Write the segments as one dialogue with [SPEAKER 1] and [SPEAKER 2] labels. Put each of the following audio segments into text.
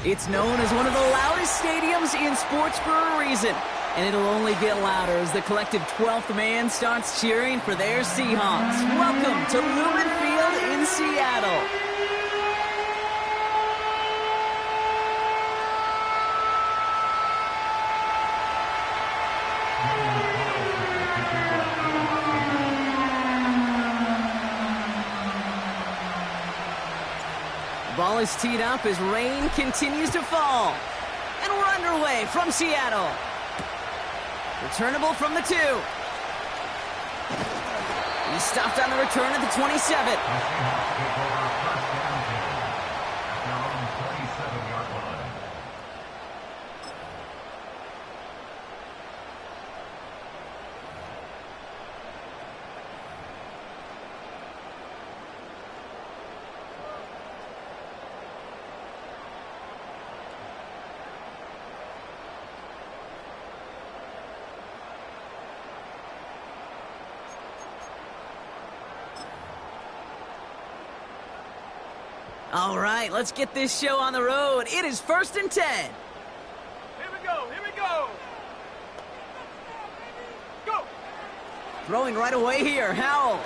[SPEAKER 1] It's known as one of the loudest stadiums in sports for a reason, and it'll only get louder as the collective 12th man starts cheering for their Seahawks. Welcome to Lumen Field in Seattle. Ball is teed up as rain continues to fall. And we're underway from Seattle. Returnable from the 2. He stopped on the return at the 27. All right, let's get this show on the road. It is 1st and 10.
[SPEAKER 2] Here we go, here we go. Go.
[SPEAKER 1] Throwing right away here, Howell.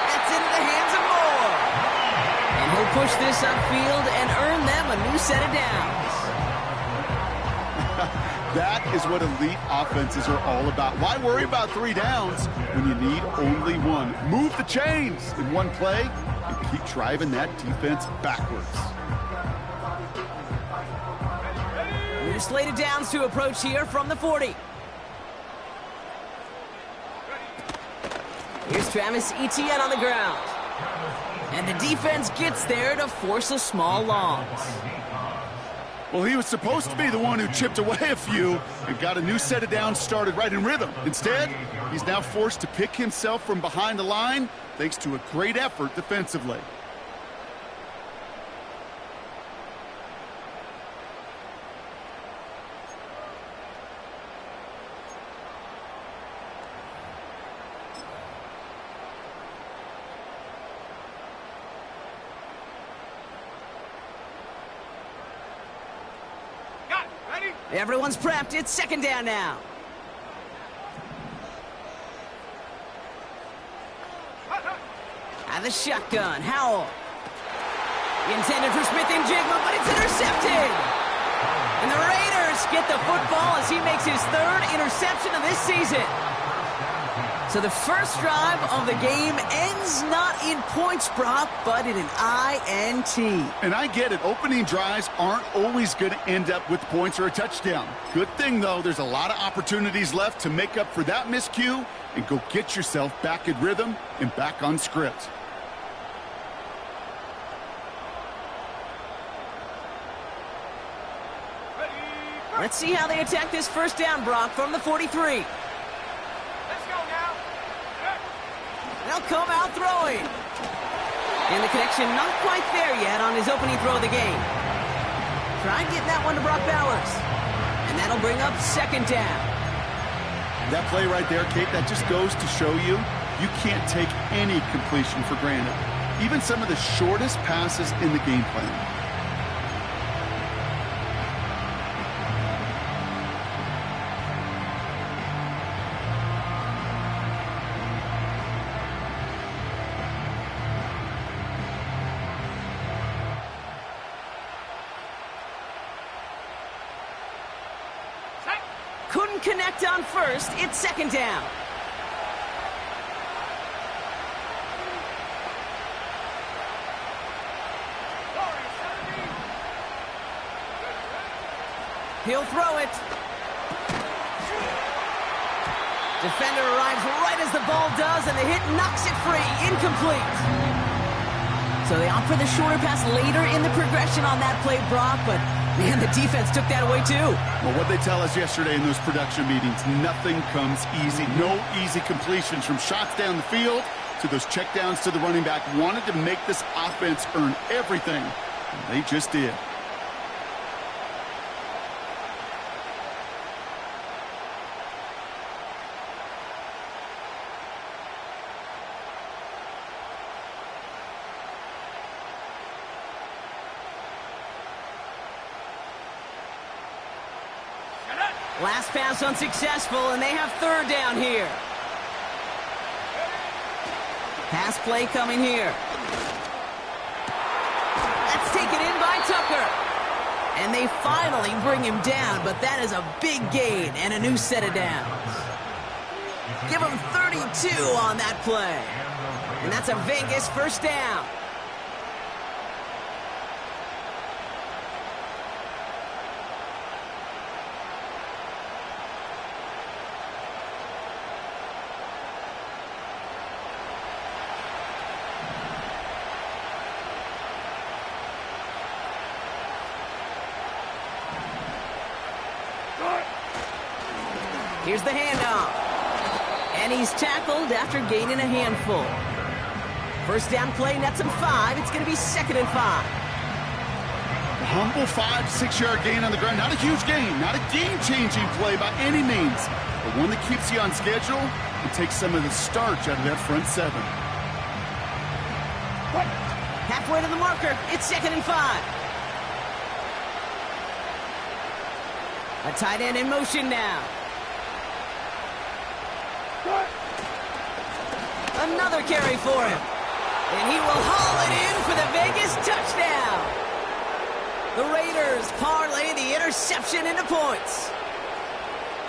[SPEAKER 1] That's into the hands of Moore. And he'll push this upfield and earn them a new set of downs.
[SPEAKER 3] That is what elite offenses are all about. Why worry about 3 downs when you need only 1? Move the chains in one play and keep driving that defense backwards.
[SPEAKER 1] New slated downs to approach here from the 40. Here's Travis Etienne on the ground. And the defense gets there to force a small loss.
[SPEAKER 3] Well, he was supposed to be the one who chipped away a few and got a new set of downs started right in rhythm. Instead, he's now forced to pick himself from behind the line thanks to a great effort defensively.
[SPEAKER 1] Everyone's prepped. It's 2nd down now. And the shotgun. Howell. Intended for Smith and Jigma, but it's intercepted. And the Raiders get the football as he makes his 3rd interception of this season. So the first drive of the game ends not in points, Brock, but in an INT.
[SPEAKER 3] And I get it. Opening drives aren't always going to end up with points or a touchdown. Good thing, though, there's a lot of opportunities left to make up for that miscue and go get yourself back in rhythm and back on script.
[SPEAKER 1] Let's see how they attack this 1st down, Brock, from the 43. They'll come out throwing. And the connection not quite there yet on his opening throw of the game. Try getting that one to Brock Bowers. And that'll bring up 2nd down.
[SPEAKER 3] That play right there, Kate, that just goes to show you, you can't take any completion for granted. Even some of the shortest passes in the game plan.
[SPEAKER 1] Couldn't connect on 1st. It's 2nd down. He'll throw it. Defender arrives right as the ball does, and the hit knocks it free. Incomplete. So they opt for the shorter pass later in the progression on that play, Brock, but man, the defense took that away too.
[SPEAKER 3] Well, what they tell us yesterday in those production meetings, nothing comes easy. No easy completions from shots down the field to those checkdowns to the running back. Wanted to make this offense earn everything, and they just did.
[SPEAKER 1] Last pass unsuccessful, and they have third down here. Pass play coming here. That's taken in by Tucker. And they finally bring him down, but that is a big gain and a new set of downs. Give him 32 on that play. And that's a Vegas first down. Here's the handoff. And he's tackled after gaining a handful. First down play nets him 5. It's going to be 2nd and 5.
[SPEAKER 3] A humble 5 to 6 yard gain on the ground. Not a huge gain. Not a game-changing play by any means. But one that keeps you on schedule and takes some of the starch out of that front 7.
[SPEAKER 1] Halfway to the marker. It's 2nd and 5. A tight end in motion now. Another carry for him. And he will haul it in for the Vegas touchdown. The Raiders parlay the interception into points.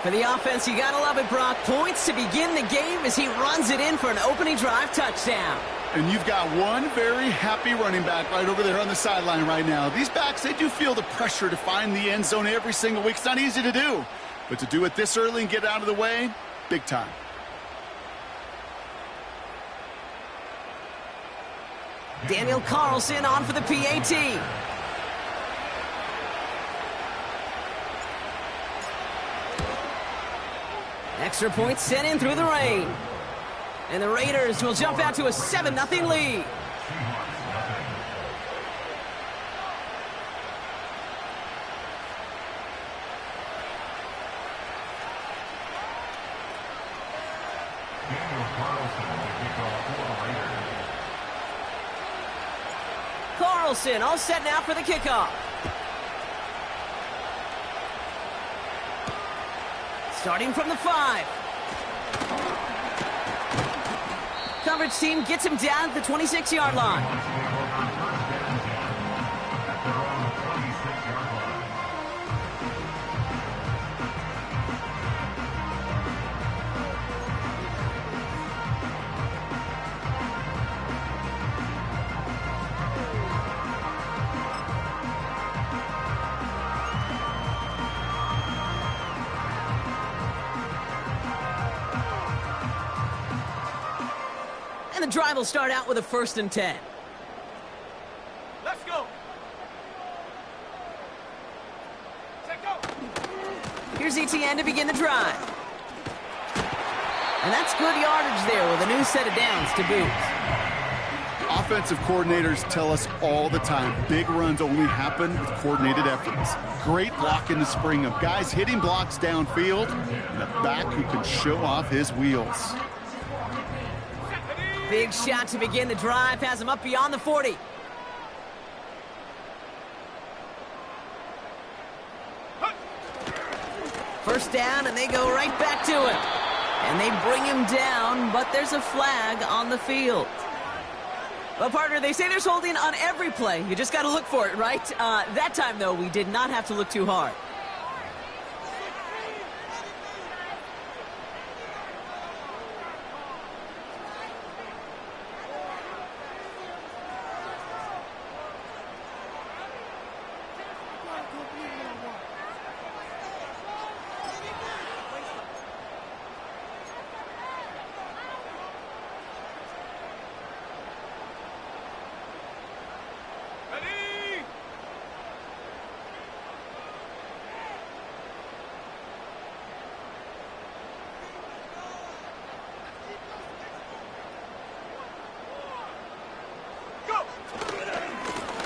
[SPEAKER 1] For the offense, you gotta love it, Brock. Points to begin the game as he runs it in for an opening drive touchdown.
[SPEAKER 3] And you've got one very happy running back right over there on the sideline right now. These backs, they do feel the pressure to find the end zone every single week. It's not easy to do. But to do it this early and get out of the way, big time.
[SPEAKER 1] Daniel Carlson on for the PAT. Extra point sent in through the rain. And the Raiders will jump out to a 7-0 lead. Carlson all set now for the kickoff. Starting from the 5. Coverage team gets him down at the 26-yard line. The drive will start out with a 1st and 10.
[SPEAKER 2] Let's go. Take go.
[SPEAKER 1] Here's ETN to begin the drive. And that's good yardage there with a new set of downs to boot.
[SPEAKER 3] Offensive coordinators tell us all the time, big runs only happen with coordinated efforts. Great block in the spring of guys hitting blocks downfield and a back who can show off his wheels.
[SPEAKER 1] Big shot to begin the drive, has him up beyond the 40. First down, and they go right back to him. And they bring him down, but there's a flag on the field. Well, partner, they say there's holding on every play. You just got to look for it, right? That time, though, we did not have to look too hard.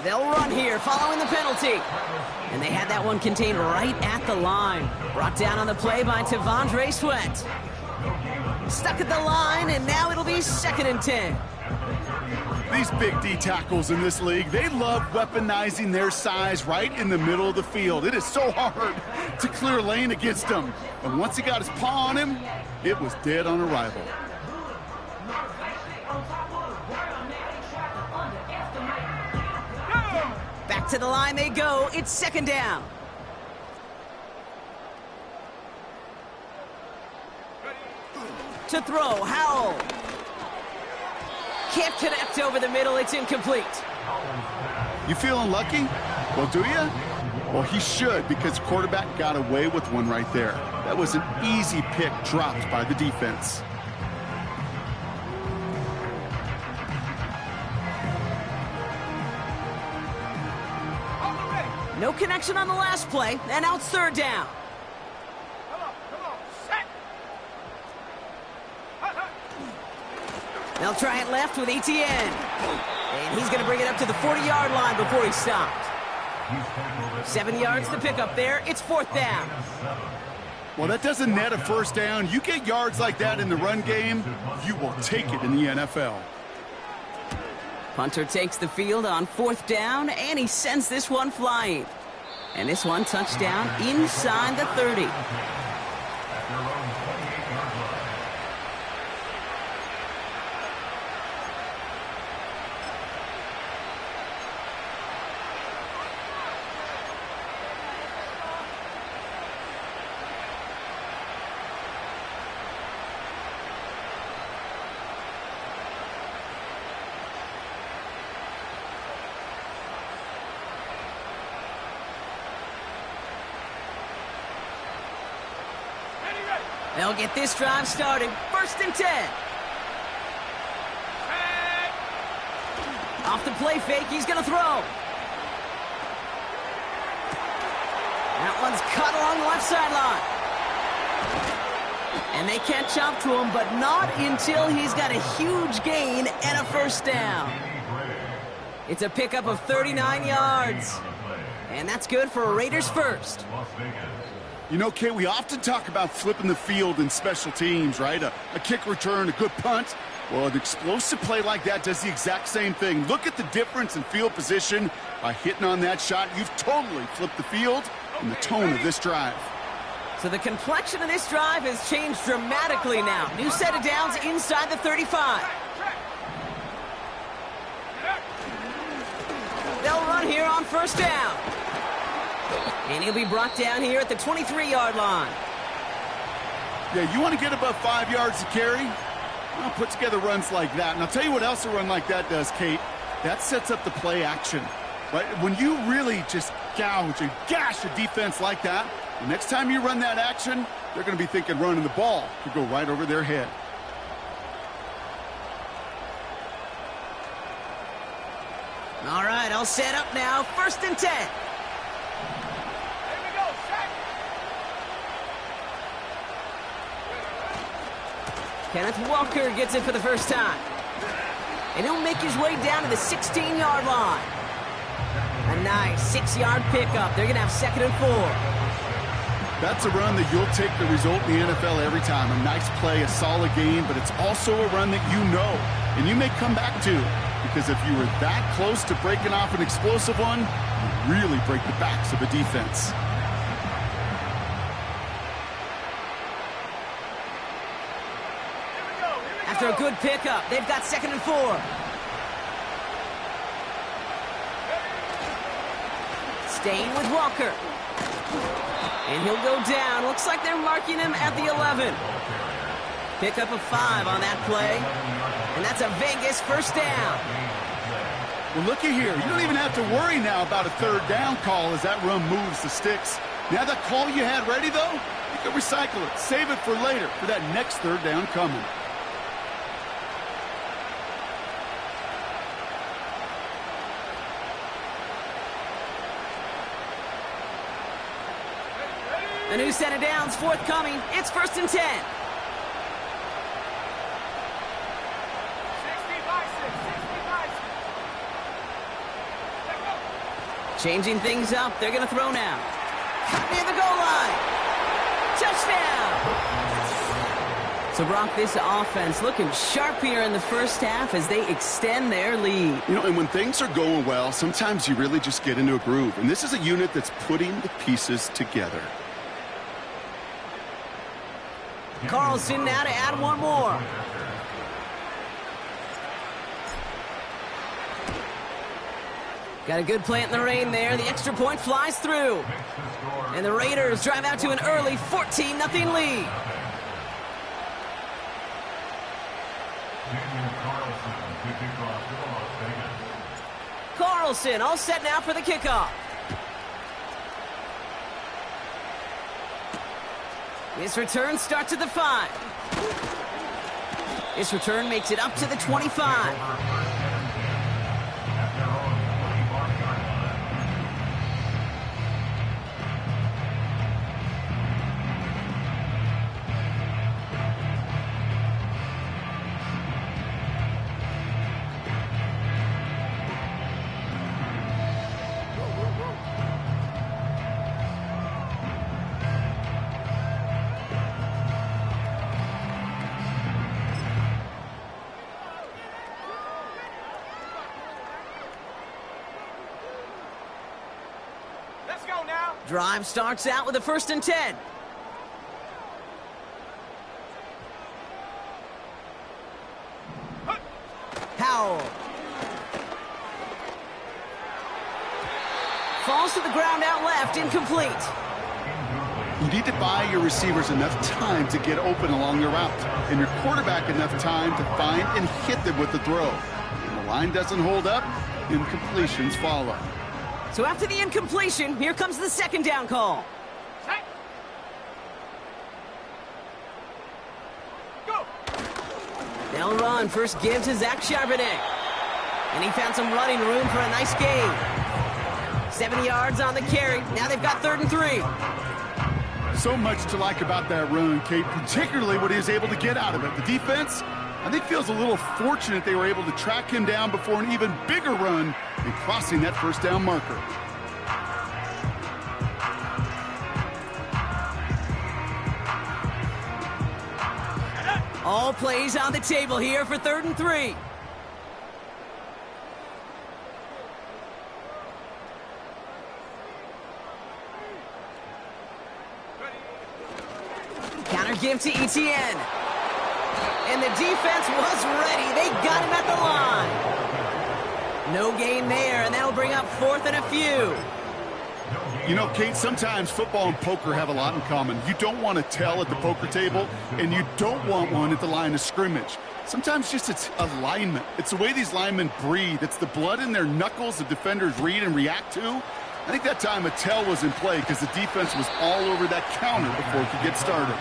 [SPEAKER 1] They'll run here following the penalty. And they had that one contained right at the line. Brought down on the play by Tavondre Sweat. Stuck at the line, and now it'll be 2nd and 10.
[SPEAKER 3] These big D tackles in this league, they love weaponizing their size right in the middle of the field. It is so hard to clear lane against them. And once he got his paw on him, it was dead on arrival.
[SPEAKER 1] Back to the line they go. It's second down. To throw, Howell. Can't connect over the middle. It's incomplete.
[SPEAKER 3] You feeling lucky? Well, do you? Well, he should, because quarterback got away with one right there. That was an easy pick dropped by the defense.
[SPEAKER 1] No connection on the last play, and now it's third down.
[SPEAKER 2] Come on, set.
[SPEAKER 1] They'll try it left with Etienne. And he's going to bring it up to the 40-yard line before he's stopped. 7 yards to pick up there. It's fourth down.
[SPEAKER 3] Well, that doesn't net a first down. You get yards like that in the run game, you will take it in the NFL.
[SPEAKER 1] Punter takes the field on fourth down, and he sends this one flying. And this one touchdown inside the 30. They'll get this drive started. First and 10. Off the play fake, he's going to throw. That one's cut along the left sideline. And they catch up to him, but not until he's got a huge gain and a first down. It's a pickup of 39 yards. And that's good for a Raiders first.
[SPEAKER 3] You know, Kay, we often talk about flipping the field in special teams, right? A kick return, a good punt. Well, an explosive play like that does the exact same thing. Look at the difference in field position. By hitting on that shot, you've totally flipped the field and the tone of this drive.
[SPEAKER 1] So the complexion of this drive has changed dramatically now. New set of downs inside the 35. They'll run here on first down. And he'll be brought down here at the 23-yard line.
[SPEAKER 3] Yeah, you want to get above 5 yards to carry? Well, put together runs like that. And I'll tell you what else a run like that does, Kate. That sets up the play action. Right? When you really just gouge and gash a defense like that, the next time you run that action, they're going to be thinking running the ball could go right over their head.
[SPEAKER 1] All right, all set up now. First and 10. Kenneth Walker gets it for the first time. And he'll make his way down to the 16-yard line. A nice 6-yard pickup. They're going to have second and 4.
[SPEAKER 3] That's a run that you'll take the result in the NFL every time. A nice play, a solid game, but it's also a run that you know and you may come back to. Because if you were that close to breaking off an explosive one, you really break the backs of a defense.
[SPEAKER 1] After a good pickup, they've got second and 4. Staying with Walker. And he'll go down. Looks like they're marking him at the 11. Pickup of 5 on that play. And that's a Vegas first down.
[SPEAKER 3] Well, looky here. You don't even have to worry now about a third down call as that run moves the sticks. Now that call you had ready, though, you can recycle it. Save it for later for that next third down coming.
[SPEAKER 1] The new set of downs forthcoming. It's first and 10.
[SPEAKER 2] 60 by 6.
[SPEAKER 1] Changing things up. They're going to throw now. Cut near the goal line. Touchdown. So, Brock, this offense looking sharp here in the first half as they extend their lead.
[SPEAKER 3] You know, and when things are going well, sometimes you really just get into a groove. And this is a unit that's putting the pieces together.
[SPEAKER 1] Carlson now to add one more. Got a good plant in the rain there. The extra point flies through. And the Raiders drive out to an early 14-0 lead. Carlson all set now for the kickoff. This return starts at the 5. This return makes it up to the 25. Drive starts out with a 1st and 10. Howell. Falls to the ground out left, incomplete.
[SPEAKER 3] You need to buy your receivers enough time to get open along their route, and your quarterback enough time to find and hit them with the throw. When the line doesn't hold up, incompletions follow.
[SPEAKER 1] So after the incompletion, here comes the 2nd down call.
[SPEAKER 2] Set. Go.
[SPEAKER 1] They'll run. First give to Zach Charbonnet. And he found some running room for a nice gain. 7 yards on the carry. Now they've got 3rd and 3.
[SPEAKER 3] So much to like about that run, Kate, particularly what he was able to get out of it. The defense, I think, feels a little fortunate they were able to track him down before an even bigger run and crossing that 1st down marker.
[SPEAKER 1] All plays on the table here for 3rd and 3. Counter give to Etienne. And the defense was ready. They got him at the line. No gain there, and that'll bring up 4th and a few.
[SPEAKER 3] You know, Kate, sometimes football and poker have a lot in common. You don't want to tell at the poker table, and you don't want one at the line of scrimmage. Sometimes just it's alignment. It's the way these linemen breathe. It's the blood in their knuckles the defenders read and react to. I think that time a tell was in play because the defense was all over that counter before it could get started.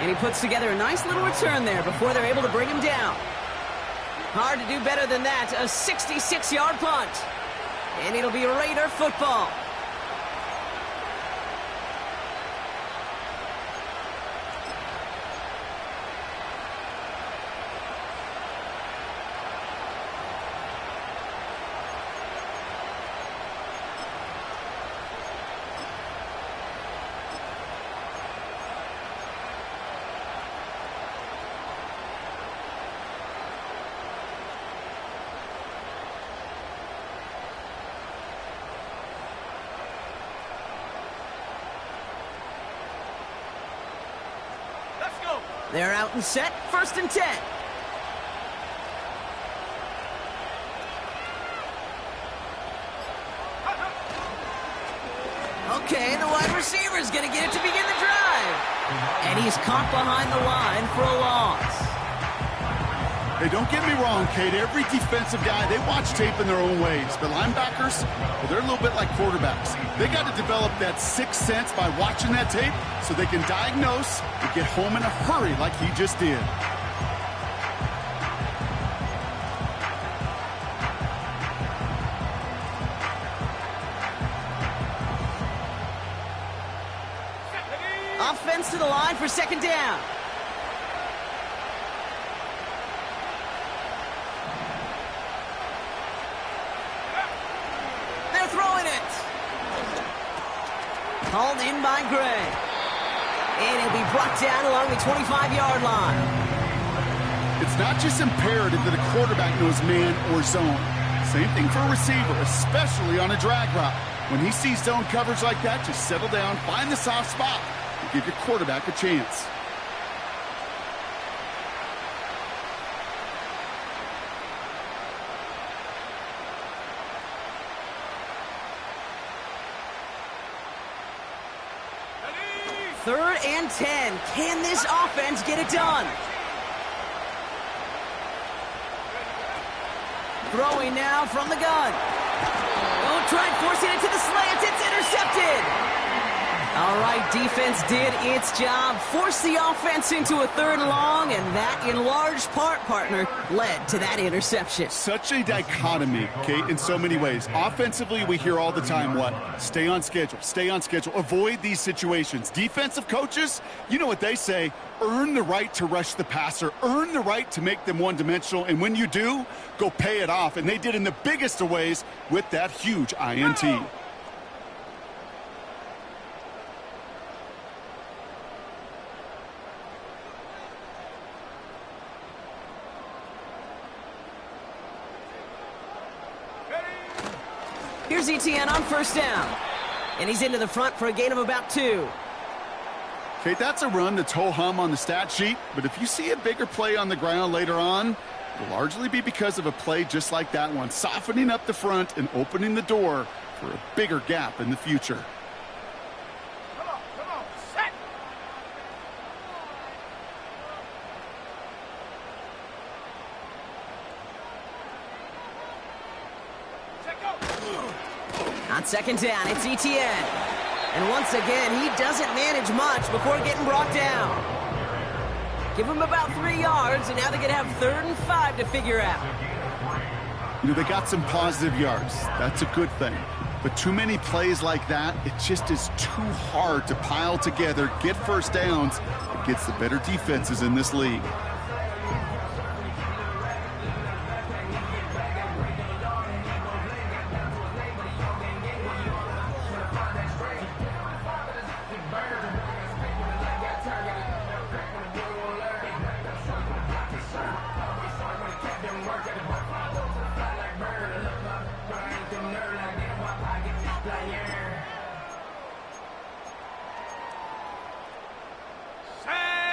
[SPEAKER 1] And he puts together a nice little return there before they're able to bring him down. Hard to do better than that. A 66-yard punt. And it'll be Raider football. They're out and set, 1st and 10. Okay, the wide receiver's going to get it to begin the drive. And he's caught behind the line for a loss.
[SPEAKER 3] Hey, don't get me wrong, Kate. Every defensive guy, they watch tape in their own ways. But linebackers, well, they're a little bit like quarterbacks. They got to develop that sixth sense by watching that tape so they can diagnose and get home in a hurry like he just did.
[SPEAKER 1] Offense to the line for 2nd down. They're throwing it. Called in by Gray. And he'll be brought down along the 25-yard line.
[SPEAKER 3] It's not just imperative that a quarterback knows man or zone. Same thing for a receiver, especially on a drag route. When he sees zone coverage like that, just settle down, find the soft spot, and give your quarterback a chance.
[SPEAKER 1] Third and 10. Can this offense get it done? Throwing now from the gun. Oh, tried forcing it to the slants. It's intercepted. All right, defense did its job. Forced the offense into a third and long, and that, in large part, partner, led to that interception.
[SPEAKER 3] Such a dichotomy, Kate, in so many ways. Offensively, we hear all the time what? Stay on schedule, avoid these situations. Defensive coaches, you know what they say, earn the right to rush the passer, earn the right to make them one-dimensional, and when you do, go pay it off. And they did in the biggest of ways with that huge INT.
[SPEAKER 1] Here's ETN on first down. And he's into the front for a gain of about 2.
[SPEAKER 3] Okay, that's a run that's ho-hum on the stat sheet, but if you see a bigger play on the ground later on, it'll largely be because of a play just like that one, softening up the front and opening the door for a bigger gap in the future.
[SPEAKER 2] Come on, set!
[SPEAKER 1] On second down, it's ETN. And once again, he doesn't manage much before getting brought down. Give him about 3 yards, and now they're going to have 3rd and 5 to figure out.
[SPEAKER 3] You know, they got some positive yards. That's a good thing. But too many plays like that, it just is too hard to pile together, get first downs against the better defenses in this league.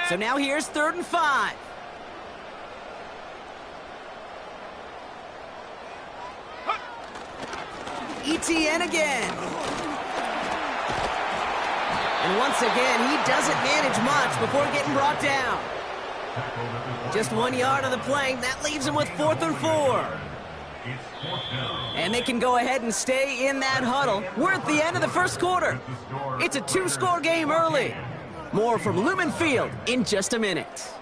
[SPEAKER 1] So now here's 3rd and 5. ETN again. And once again, he doesn't manage much before getting brought down. Just 1 yard on the play. That leaves him with 4th and 4. And they can go ahead and stay in that huddle. We're at the end of the first quarter. It's a 2-score game early. More from Lumen Field in just a minute.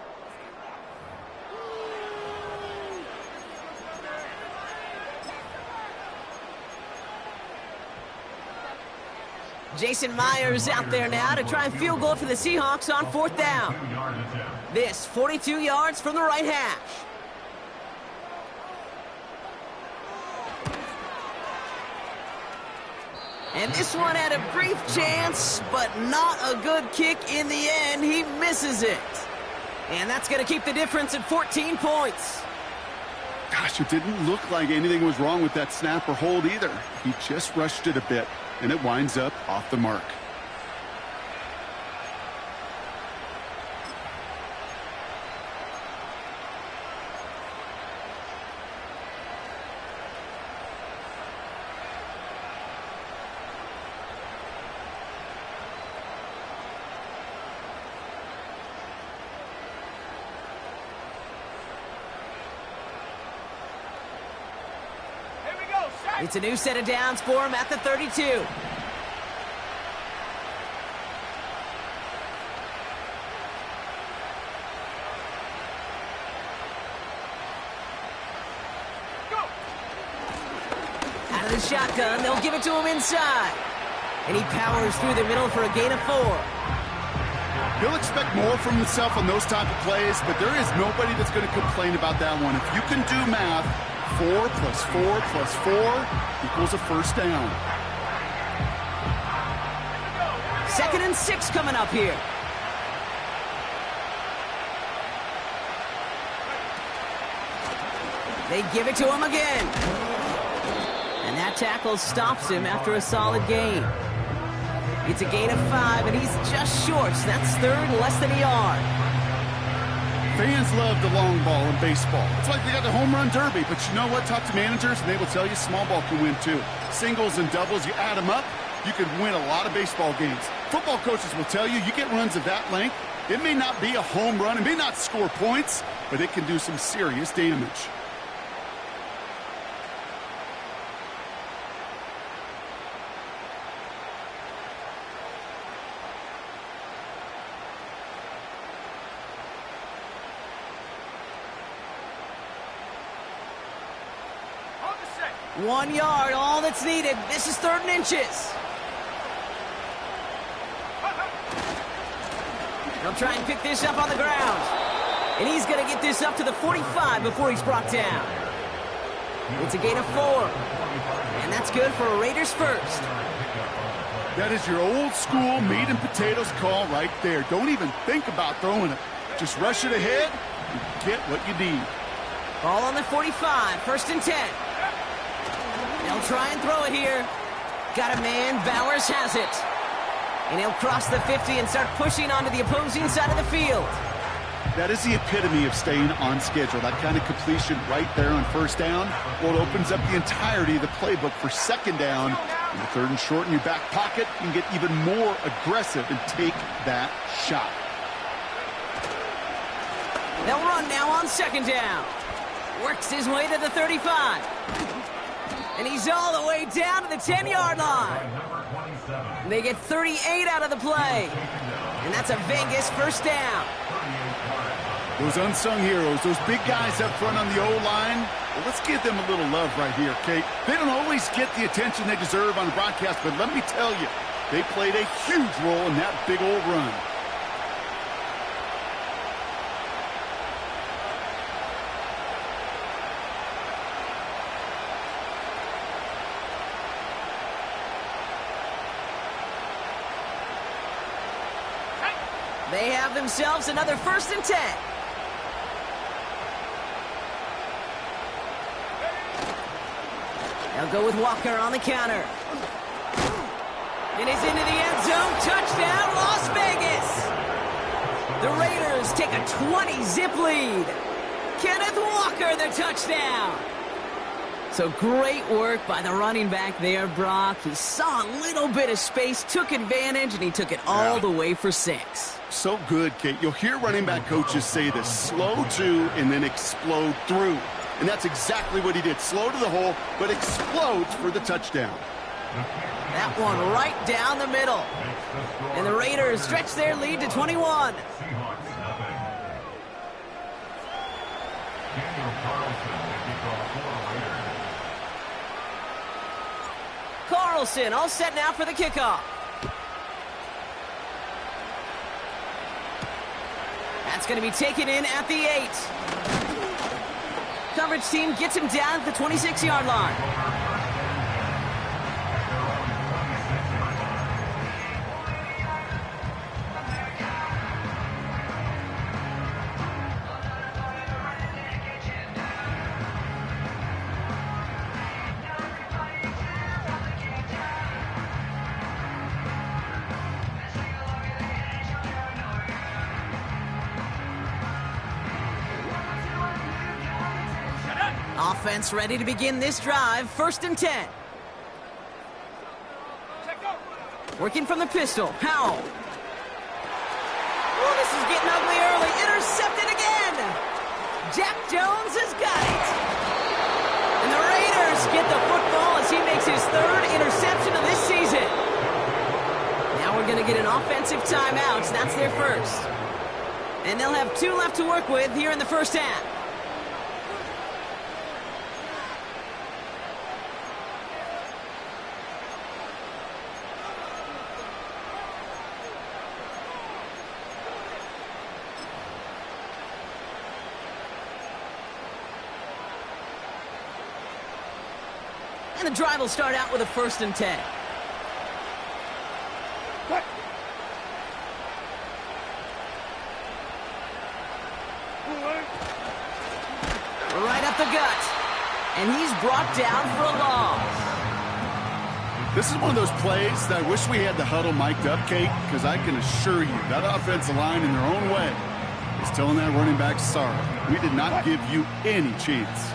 [SPEAKER 1] Jason Myers out there now to try and field goal for the Seahawks on 4th down. This 42 yards from the right hash. And this one had a brief chance, but not a good kick in the end. He misses it. And that's going to keep the difference at 14 points.
[SPEAKER 3] Gosh, it didn't look like anything was wrong with that snap or hold either. He just rushed it a bit, and it winds up off the mark.
[SPEAKER 1] It's a new set of downs for him at the 32.
[SPEAKER 2] Go!
[SPEAKER 1] Out of the shotgun, they'll give it to him inside. And he powers through the middle for a gain of 4.
[SPEAKER 3] He'll expect more from himself on those type of plays, but there is nobody that's going to complain about that one. If you can do math, 4 plus 4 plus 4 equals a first down.
[SPEAKER 1] 2nd and 6 coming up here. They give it to him again. And that tackle stops him after a solid gain. It's a gain of 5, and he's just short. So that's third, less than a yard.
[SPEAKER 3] Fans love the long ball in baseball. It's like they got the home run derby, but you know what? Talk to managers, and they will tell you small ball can win too. Singles and doubles, you add them up, you could win a lot of baseball games. Football coaches will tell you, you get runs of that length, it may not be a home run, it may not score points, but it can do some serious damage.
[SPEAKER 2] On the set.
[SPEAKER 1] 1 yard, all that's needed. This is 3rd and inches. They'll try and pick this up on the ground. And he's going to get this up to the 45 before he's brought down. It's a gain of 4. And that's good for a Raiders first.
[SPEAKER 3] That is your old school meat and potatoes call right there. Don't even think about throwing it. Just rush it ahead and get what you need.
[SPEAKER 1] Ball on the 45, 1st and 10. They'll try and throw it here. Got a man, Bowers has it. And he'll cross the 50 and start pushing onto the opposing side of the field.
[SPEAKER 3] That is the epitome of staying on schedule. That kind of completion right there on 1st down. Well, it opens up the entirety of the playbook for 2nd down. In the 3rd and short in your back pocket, you can get even more aggressive and take that shot.
[SPEAKER 1] They'll run now on 2nd down. Works his way to the 35. And he's all the way down to the 10-yard line. They get 38 out of the play. And that's a Vegas 1st down.
[SPEAKER 3] Those unsung heroes, those big guys up front on the O-line, well, let's give them a little love right here, Kate. They don't always get the attention they deserve on the broadcast, but let me tell you, they played a huge role in that big old run.
[SPEAKER 1] They have themselves another 1st and 10. They'll go with Walker on the counter. It is into the end zone. Touchdown, Las Vegas. The Raiders take a 20-zip lead. Kenneth Walker, the touchdown. So great work by the running back there, Brock. He saw a little bit of space, took advantage, and he took it all the way for 6.
[SPEAKER 3] So good, Kate. You'll hear running back coaches say this: slow to and then explode through. And that's exactly what he did. Slow to the hole, but explodes for the touchdown.
[SPEAKER 1] That one right down the middle. And the Raiders stretch their lead to 21. Carlson all set now for the kickoff. That's going to be taken in at the 8. Coverage team gets him down at the 26-yard line. Offense ready to begin this drive. 1st and 10. Working from the pistol. Howell. Oh, this is getting ugly early. Intercepted again. Jack Jones has got it. And the Raiders get the football as he makes his 3rd interception of this season. Now we're going to get an offensive timeout. That's their first. And they'll have 2 left to work with here in the 1st half. And the drive will start out with a 1st and 10.
[SPEAKER 2] What?
[SPEAKER 1] Right up the gut. And he's brought down for a loss.
[SPEAKER 3] This is one of those plays that I wish we had the huddle mic'd up, Kate, because I can assure you that offensive line in their own way is telling that running back, sorry, we did not give you any chance.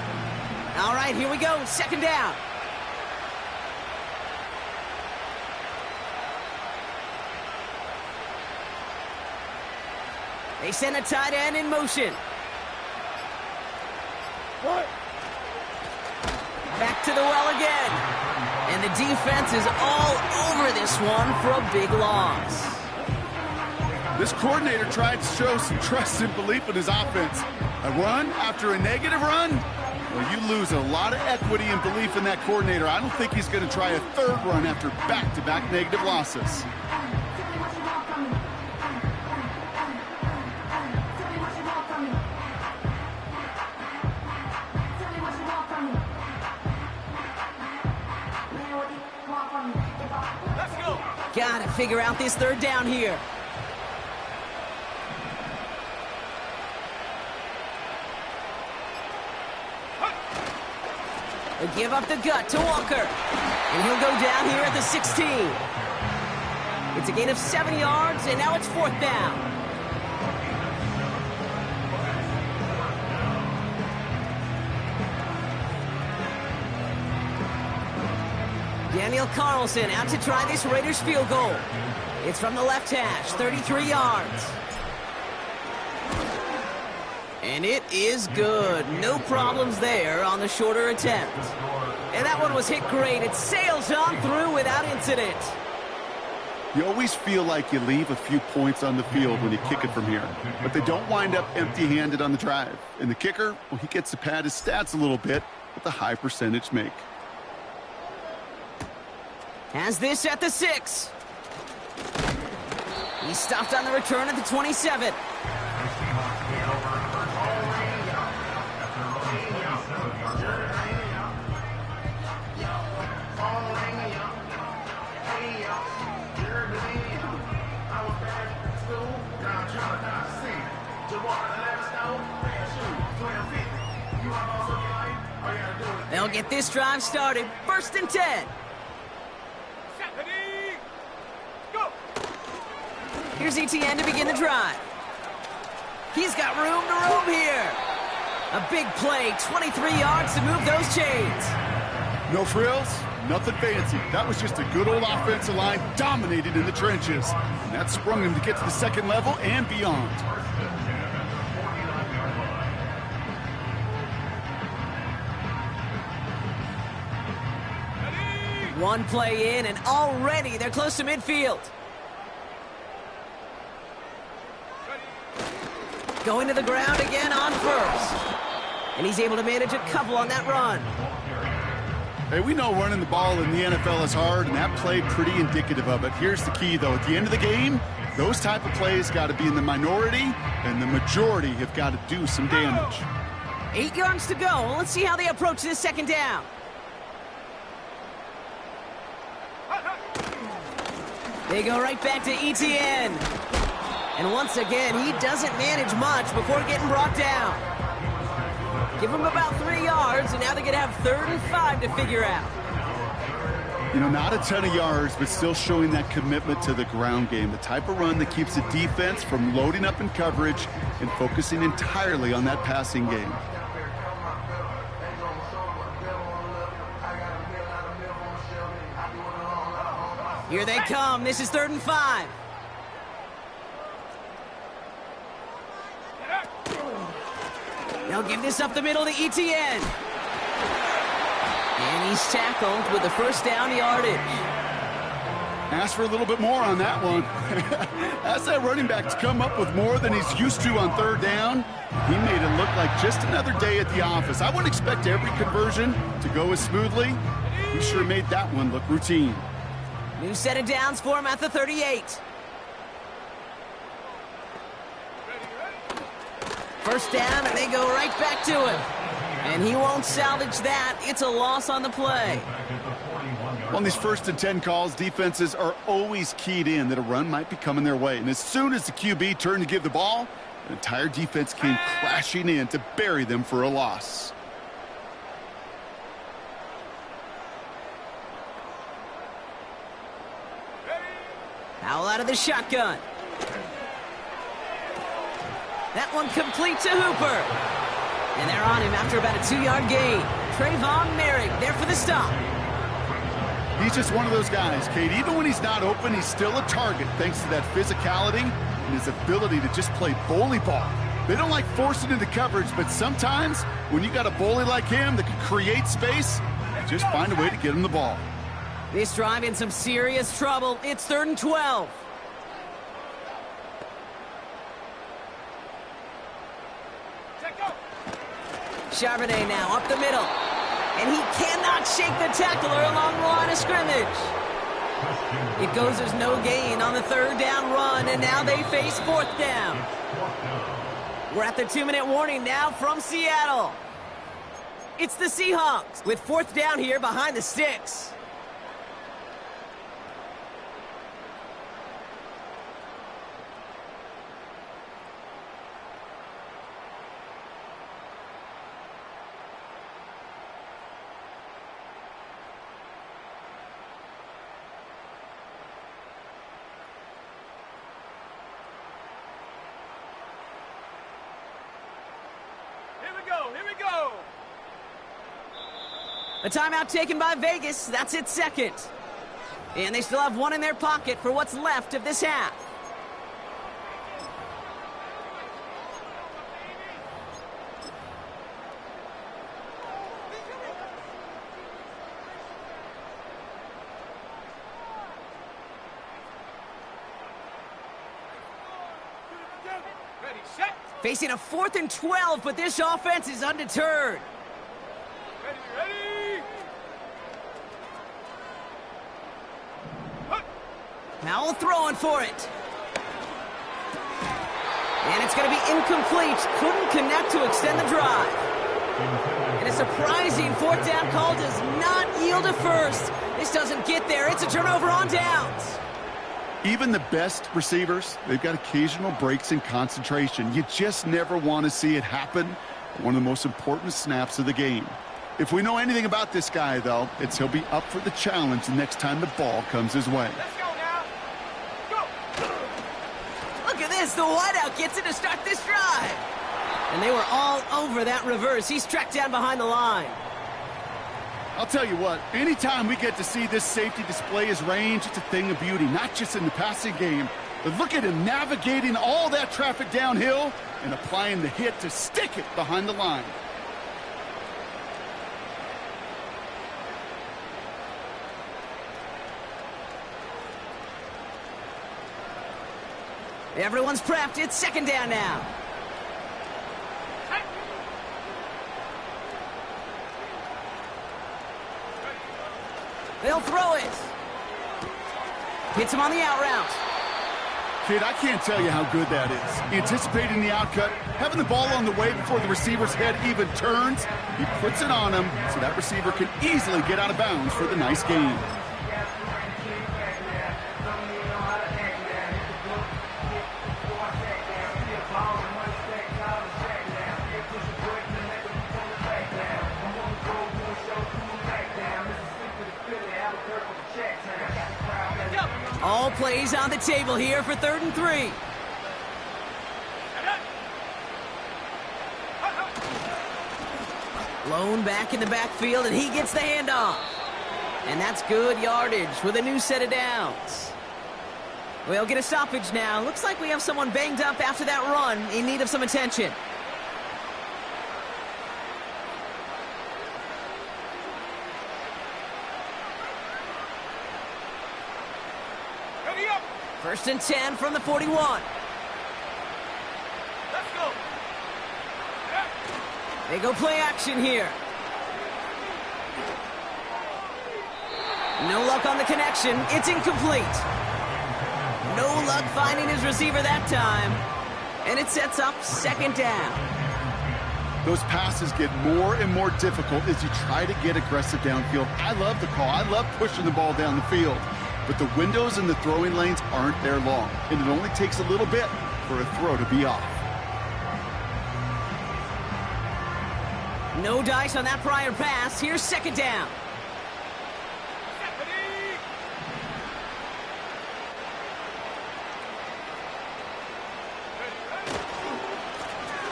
[SPEAKER 1] All right, here we go. Second down. They send a tight end in motion.
[SPEAKER 2] What?
[SPEAKER 1] Back to the well again. And the defense is all over this one for a big loss.
[SPEAKER 3] This coordinator tried to show some trust and belief in his offense. A run after a negative run? Well, you lose a lot of equity and belief in that coordinator. I don't think he's going to try a third run after back-to-back negative losses.
[SPEAKER 2] Let's go.
[SPEAKER 1] Gotta figure out this third down here. They give up the gut to Walker. And he'll go down here at the 16. It's a gain of 7 yards, and now it's fourth down. Daniel Carlson out to try this Raiders field goal. It's from the left hash, 33 yards. And it is good. No problems there on the shorter attempt. And that one was hit great. It sails on through without incident.
[SPEAKER 3] You always feel like you leave a few points on the field when you kick it from here. But they don't wind up empty-handed on the drive. And the kicker, well, he gets to pad his stats a little bit with a high percentage make.
[SPEAKER 1] Has this at the 6. He stopped on the return at the 27. They'll get this drive started. First and 10. Here's ETN to begin the drive. He's got room to roam here. A big play, 23 yards to move those chains.
[SPEAKER 3] No frills, nothing fancy. That was just a good old offensive line dominated in the trenches. And that sprung him to get to the second level and beyond.
[SPEAKER 1] One play in, and already they're close to midfield. Going to the ground again on first. And he's able to manage a couple on that run.
[SPEAKER 3] Hey, we know running the ball in the NFL is hard, and that play pretty indicative of it. Here's the key, though. At the end of the game, those type of plays got to be in the minority, and the majority have got to do some damage.
[SPEAKER 1] 8 yards to go. Let's see how they approach this second down. They go right back to ETN. And once again, he doesn't manage much before getting brought down. Give him about 3 yards, and now they're going to have 3rd and 5 to figure out.
[SPEAKER 3] You know, not a ton of yards, but still showing that commitment to the ground game. The type of run that keeps the defense from loading up in coverage and focusing entirely on that passing game.
[SPEAKER 1] Here they come. This is 3rd and 5. They'll give this up the middle to ETN. And he's tackled with the first down yardage.
[SPEAKER 3] Ask for a little bit more on that one. As that running back's come up with more than he's used to on 3rd down, he made it look like just another day at the office. I wouldn't expect every conversion to go as smoothly. He sure made that one look routine.
[SPEAKER 1] New set of downs for him at the 38. First down, and they go right back to him. And he won't salvage that. It's a loss on the play.
[SPEAKER 3] On these 1st and 10 calls, defenses are always keyed in that a run might be coming their way. And as soon as the QB turned to give the ball, the entire defense came crashing in to bury them for a loss.
[SPEAKER 1] Powell out of the shotgun. That one complete to Hooper. And they're on him after about a 2-yard gain. Trayvon Merrick there for the stop.
[SPEAKER 3] He's just one of those guys, Kate. Even when he's not open, he's still a target thanks to that physicality and his ability to just play bully ball. They don't like forcing into coverage, but sometimes when you got a bully like him that can create space, just find a way to get him the ball.
[SPEAKER 1] This drive in some serious trouble. It's 3rd and 12. Charbonnet now up the middle. And he cannot shake the tackler along the line of scrimmage. It goes as no gain on the 3rd down run, and now they face 4th down. We're at the 2-minute warning now from Seattle. It's the Seahawks with 4th down here behind the sticks.
[SPEAKER 2] Here we go.
[SPEAKER 1] A timeout taken by Vegas. That's its 2nd. And they still have one in their pocket for what's left of this half.
[SPEAKER 2] Ready, set.
[SPEAKER 1] Facing a 4th and 12, but this offense is undeterred.
[SPEAKER 2] Ready.
[SPEAKER 1] Powell throwing for it. And it's going to be incomplete. Couldn't connect to extend the drive. And a surprising 4th down call does not yield a first. This doesn't get there. It's a turnover on downs.
[SPEAKER 3] Even the best receivers, they've got occasional breaks in concentration. You just never want to see it happen at one of the most important snaps of the game. If we know anything about this guy, though, it's he'll be up for the challenge the next time the ball comes his way.
[SPEAKER 2] Let's go now. Go.
[SPEAKER 1] Look at this. The wideout gets it to start this drive. And they were all over that reverse. He's tracked down behind the line.
[SPEAKER 3] I'll tell you what, anytime we get to see this safety display his range, it's a thing of beauty, not just in the passing game. But look at him navigating all that traffic downhill and applying the hit to stick it behind the line.
[SPEAKER 1] Everyone's prepped. It's 2nd down now. They'll throw it. Hits him on the out route.
[SPEAKER 3] Kid, I can't tell you how good that is. Anticipating the outcut, having the ball on the way before the receiver's head even turns, he puts it on him so that receiver can easily get out of bounds for the nice gain.
[SPEAKER 1] All plays on the table here for 3rd and 3. Lone back in the backfield, and he gets the handoff. And that's good yardage with a new set of downs. We'll get a stoppage now. Looks like we have someone banged up after that run in need of some attention.
[SPEAKER 2] Ready up.
[SPEAKER 1] 1st and 10 from the 41.
[SPEAKER 2] Let's go.
[SPEAKER 1] They go play action here. No luck on the connection. It's incomplete. No luck finding his receiver that time. And it sets up 2nd down.
[SPEAKER 3] Those passes get more and more difficult as you try to get aggressive downfield. I love the call. I love pushing the ball down the field. But the windows in the throwing lanes aren't there long, and it only takes a little bit for a throw to be off.
[SPEAKER 1] No dice on that prior pass. Here's 2nd down.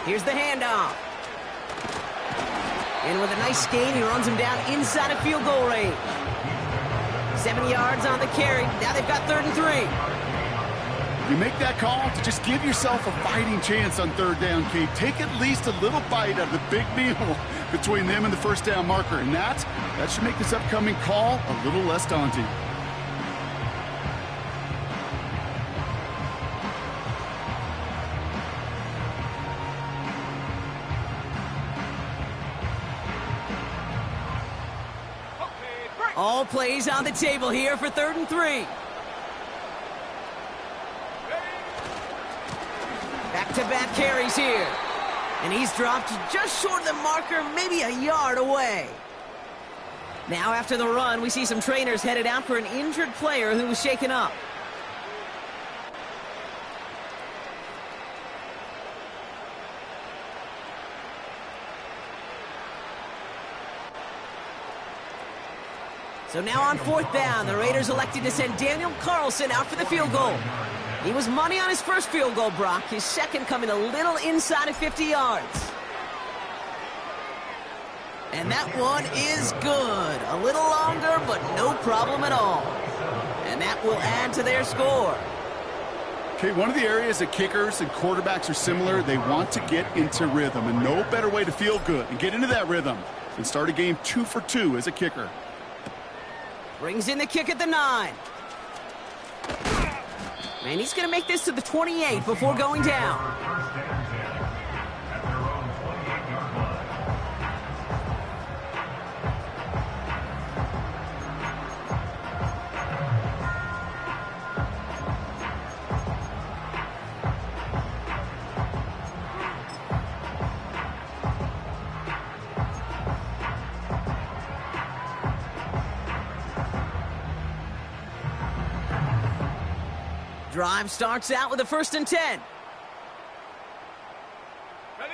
[SPEAKER 1] Here's the handoff. And with a nice gain, he runs him down inside of field goal range. 7 yards on the carry. Now they've got 3rd and 3.
[SPEAKER 3] You make that call to just give yourself a fighting chance on 3rd down, Kate. Take at least a little bite out of the big meal between them and the 1st down marker. And that should make this upcoming call a little less daunting.
[SPEAKER 1] All plays on the table here for 3rd and 3. Back-to-back carries here. And he's dropped just short of the marker, maybe a yard away. Now after the run, we see some trainers headed out for an injured player who was shaken up. So now on 4th down, the Raiders elected to send Daniel Carlson out for the field goal. He was money on his first field goal, Brock. His second coming a little inside of 50 yards. And that one is good. A little longer, but no problem at all. And that will add to their score.
[SPEAKER 3] Okay, one of the areas that kickers and quarterbacks are similar, they want to get into rhythm. And no better way to feel good and get into that rhythm than start a game 2 for 2 as a kicker.
[SPEAKER 1] Brings in the kick at the 9. And he's going to make this to the 28 before going down. Drive starts out with a 1st and 10.
[SPEAKER 2] Ready?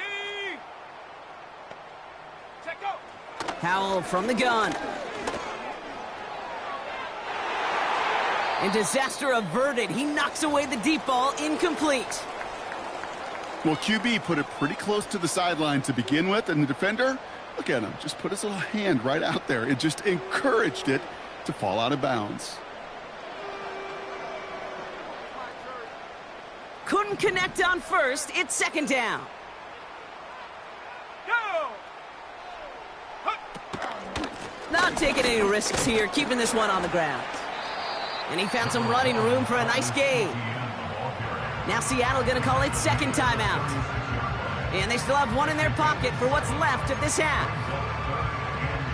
[SPEAKER 2] Set, go.
[SPEAKER 1] Howell from the gun. And disaster averted. He knocks away the deep ball, incomplete.
[SPEAKER 3] Well, QB put it pretty close to the sideline to begin with, and the defender, look at him, just put his little hand right out there. It just encouraged it to fall out of bounds.
[SPEAKER 1] Couldn't connect on 1st. It's 2nd down.
[SPEAKER 2] Go!
[SPEAKER 1] Not taking any risks here, keeping this one on the ground. And he found some running room for a nice gain. Now Seattle going to call it 2nd timeout. And they still have one in their pocket for what's left of this half.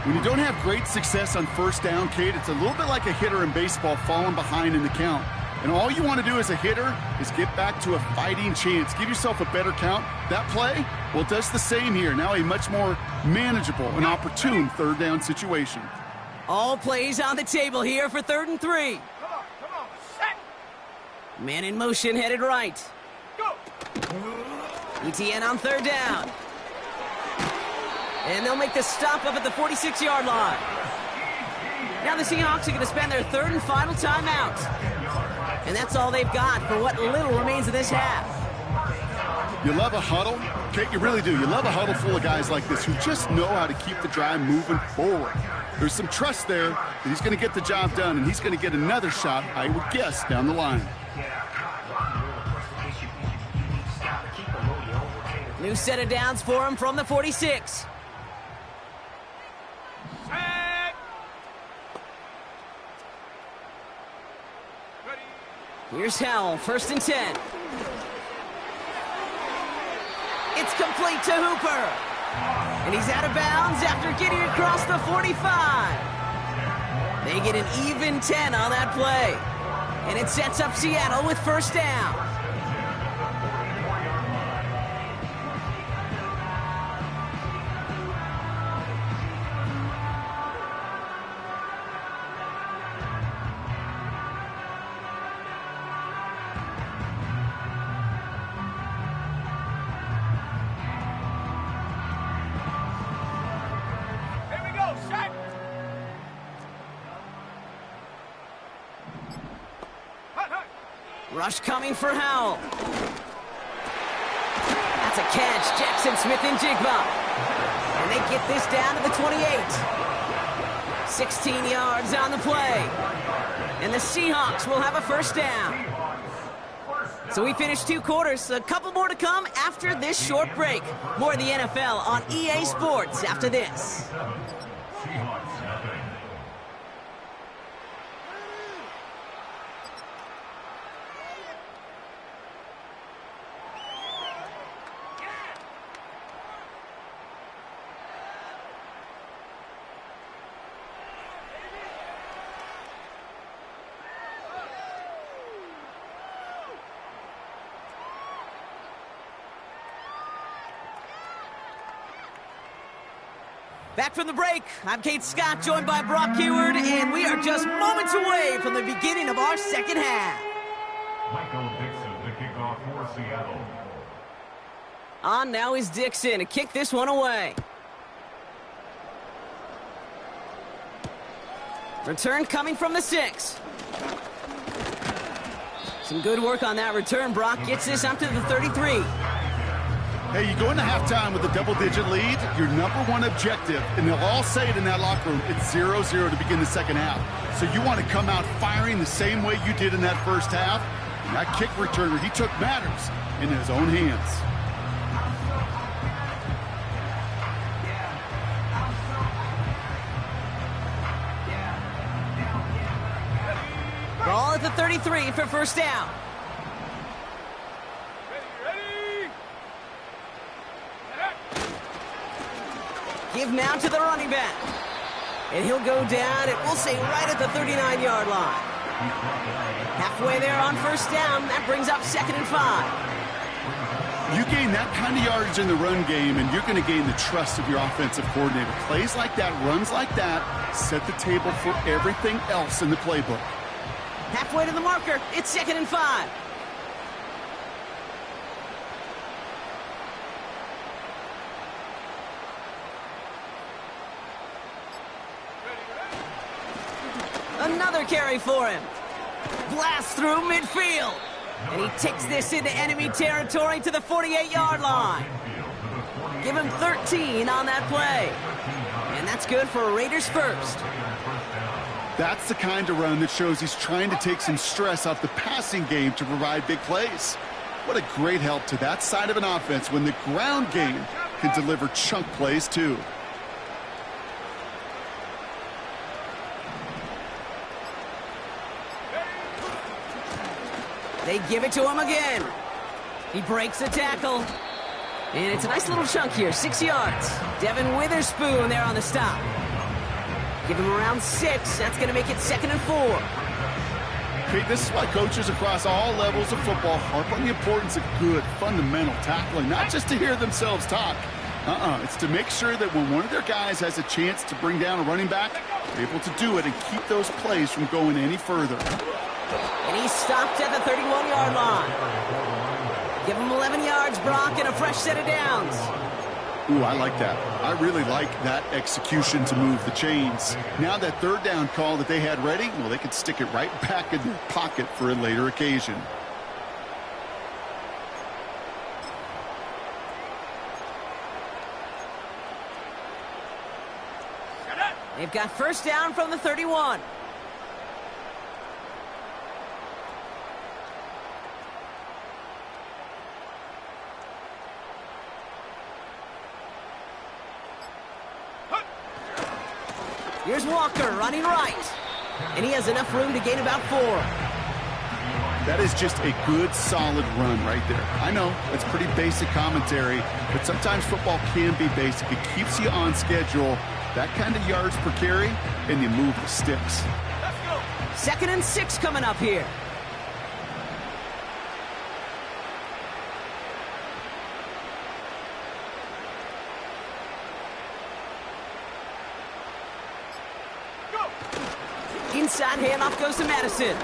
[SPEAKER 3] When you don't have great success on 1st down, Kate, it's a little bit like a hitter in baseball falling behind in the count. And all you want to do as a hitter is get back to a fighting chance. Give yourself a better count. That play, well, it does the same here. Now a much more manageable and opportune 3rd down situation.
[SPEAKER 1] All plays on the table here for 3rd and 3.
[SPEAKER 2] Come on, set.
[SPEAKER 1] Man in motion, headed right.
[SPEAKER 2] Go.
[SPEAKER 1] ETN on 3rd down. And they'll make the stop up at the 46-yard line. Now the Seahawks are going to spend their 3rd and final timeout. And that's all they've got for what little remains of this half.
[SPEAKER 3] You love a huddle? Kate, you really do. You love a huddle full of guys like this who just know how to keep the drive moving forward. There's some trust there that he's going to get the job done, and he's going to get another shot, I would guess, down the line.
[SPEAKER 1] New set of downs for him from the 46. Here's Howell, 1st and 10. It's complete to Hooper. And he's out of bounds after getting across the 45. They get an even 10 on that play. And it sets up Seattle with 1st down. Rush coming for Howell. That's a catch. Jackson Smith-Njigba. And they get this down to the 28. 16 yards on the play. And the Seahawks will have a first down. So we finished 2 quarters. A couple more to come after this short break. More of the NFL on EA Sports after this. Back from the break, I'm Kate Scott, joined by Brock Heward, and we are just moments away from the beginning of our second half.
[SPEAKER 4] Michael Dixon, the kickoff for Seattle.
[SPEAKER 1] On now is Dixon to kick this one away. Return coming from the 6. Some good work on that return. Brock gets this up to the 33.
[SPEAKER 3] Hey, you go into halftime with a double-digit lead, your number one objective, and they'll all say it in that locker room, it's 0-0 to begin the second half. So you want to come out firing the same way you did in that first half. And that kick returner, he took matters in his own hands.
[SPEAKER 1] Ball at the 33 for first down. Give now to the running back. And he'll go down, and we'll say right at the 39-yard line. Halfway there on first down. That brings up 2nd and 5.
[SPEAKER 3] You gain that kind of yardage in the run game, and you're going to gain the trust of your offensive coordinator. Plays like that, runs like that, set the table for everything else in the playbook.
[SPEAKER 1] Halfway to the marker. It's 2nd and 5. Another carry for him. Blast through midfield. And he takes this into enemy territory to the 48-yard line. Give him 13 on that play. And that's good for Raiders first.
[SPEAKER 3] That's the kind of run that shows he's trying to take some stress off the passing game to provide big plays. What a great help to that side of an offense when the ground game can deliver chunk plays too.
[SPEAKER 1] They give it to him again. He breaks the tackle. And it's a nice little chunk here, 6 yards. Devin Witherspoon there on the stop. Give him around 6. That's going to make it 2nd and 4.
[SPEAKER 3] Okay, this is why coaches across all levels of football harp on the importance of good, fundamental tackling, not just to hear themselves talk. It's to make sure that when one of their guys has a chance to bring down a running back, they're able to do it and keep those plays from going any further.
[SPEAKER 1] And he's stopped at the 31-yard line. Give him 11 yards, Brock, and a fresh set of downs.
[SPEAKER 3] Ooh, I like that. I really like that execution to move the chains. Now that third down call that they had ready, well, they could stick it right back in their pocket for a later occasion.
[SPEAKER 1] They've got first down from the 31. Here's Walker running right. And he has enough room to gain about 4.
[SPEAKER 3] That is just a good, solid run right there. I know, it's pretty basic commentary, but sometimes football can be basic. It keeps you on schedule. That kind of yards per carry, and you move the sticks.
[SPEAKER 2] Let's go.
[SPEAKER 1] 2nd and 6 coming up here. Inside handoff goes to Madison.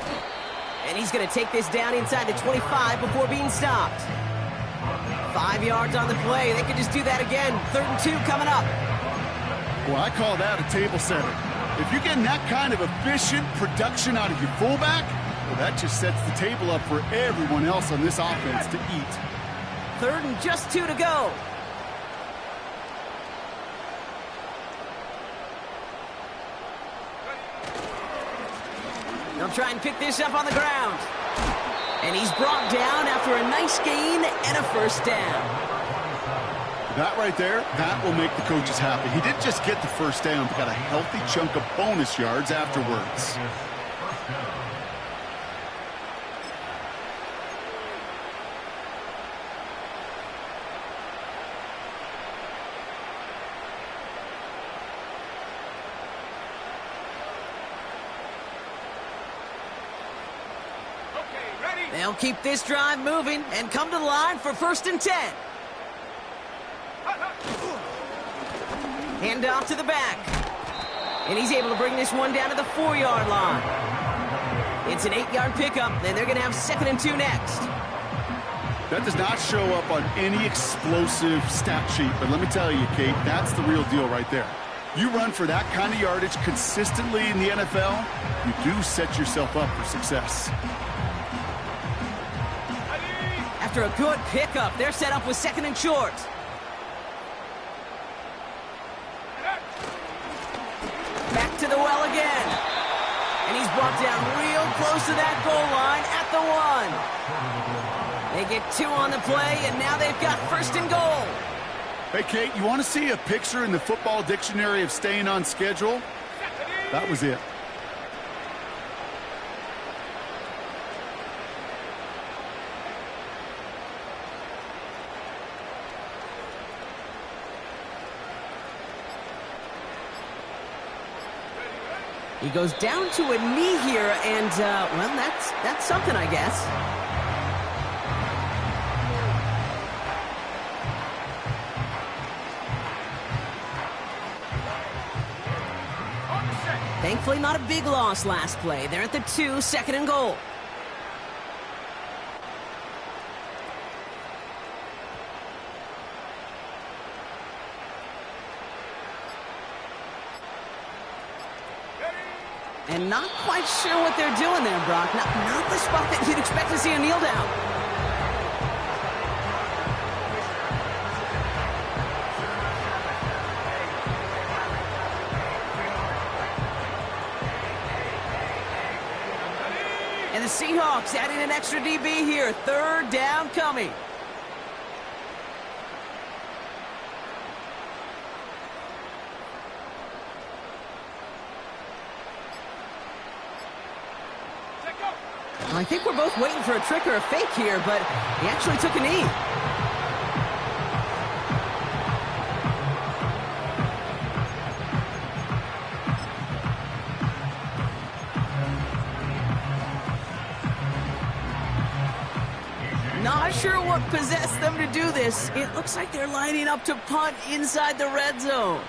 [SPEAKER 1] And he's going to take this down inside the 25 before being stopped. 5 yards on the play. They could just do that again. 3rd and 2 coming up.
[SPEAKER 3] Well, I call that a table setter. If you're getting that kind of efficient production out of your fullback, well, that just sets the table up for everyone else on this offense to eat.
[SPEAKER 1] 3rd and just 2 to go. They'll try and pick this up on the ground. And he's brought down after a nice gain and a 1st down.
[SPEAKER 3] That right there, that will make the coaches happy. He didn't just get the 1st down, but got a healthy chunk of bonus yards afterwards.
[SPEAKER 1] They'll keep this drive moving and come to the line for 1st and 10. Hand off to the back. And he's able to bring this one down to the 4-yard line. It's an 8-yard pickup, and they're going to have 2nd and 2 next.
[SPEAKER 3] That does not show up on any explosive stat sheet, but let me tell you, Kate, that's the real deal right there. You run for that kind of yardage consistently in the NFL, you do set yourself up for success.
[SPEAKER 1] After a good pickup, they're set up with 2nd and short. Back to the well again. And he's brought down real close to that goal line at the 1. They get 2 on the play, and now they've got 1st and goal.
[SPEAKER 3] Hey, Kate, you want to see a picture in the football dictionary of staying on schedule? That was it.
[SPEAKER 1] He goes down to a knee here, and, well, that's something, I guess. Thankfully, not a big loss last play. They're at the 2, 2nd and goal. And not quite sure what they're doing there, Brock. Not the spot that you'd expect to see a kneel down. And the Seahawks adding an extra DB here. 3rd down coming. I think we're both waiting for a trick or a fake here, but he actually took a knee. Not sure what possessed them to do this. It looks like they're lining up to punt inside the red zone.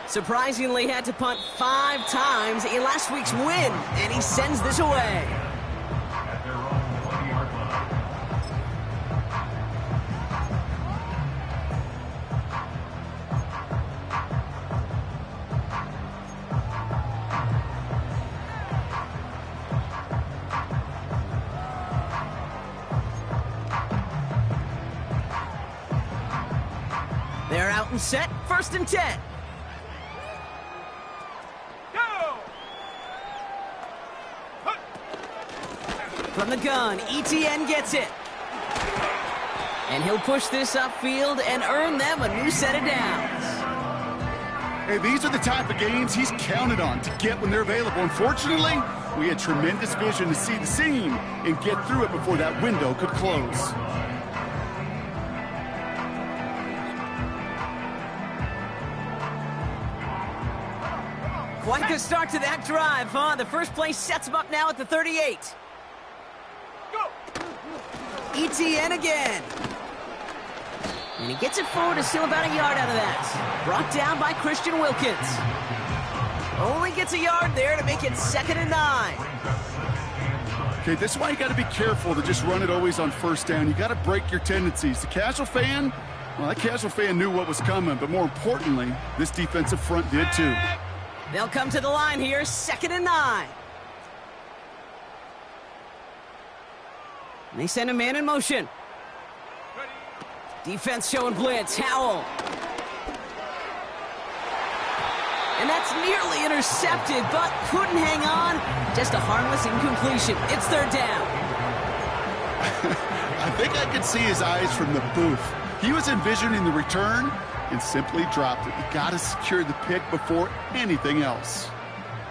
[SPEAKER 1] Surprisingly, had to punt 5 times in last week's win, and he sends this away.
[SPEAKER 4] At their own 20-yard line.
[SPEAKER 1] They're out and set, 1st and 10. From the gun, ETN gets it. And he'll push this upfield and earn them a new set of downs.
[SPEAKER 3] Hey, these are the type of games he's counted on to get when they're available. Unfortunately, we had tremendous vision to see the seam and get through it before that window could close.
[SPEAKER 1] Quite the start to that drive, huh? The first play sets him up now at the 38. ETN again. And he gets it forward to steal about a yard out of that. Brought down by Christian Wilkins. Only gets a yard there to make it 2nd and 9.
[SPEAKER 3] Okay, this is why you got to be careful to just run it always on 1st down. You got to break your tendencies. The casual fan, well, that casual fan knew what was coming, but more importantly, this defensive front did too.
[SPEAKER 1] They'll come to the line here, 2nd and 9. And they send a man in motion. Defense showing blitz. Howell. And that's nearly intercepted, but couldn't hang on. Just a harmless incompletion. It's 3rd down.
[SPEAKER 3] I think I could see his eyes from the booth. He was envisioning the return and simply dropped it. You got to secure the pick before anything else.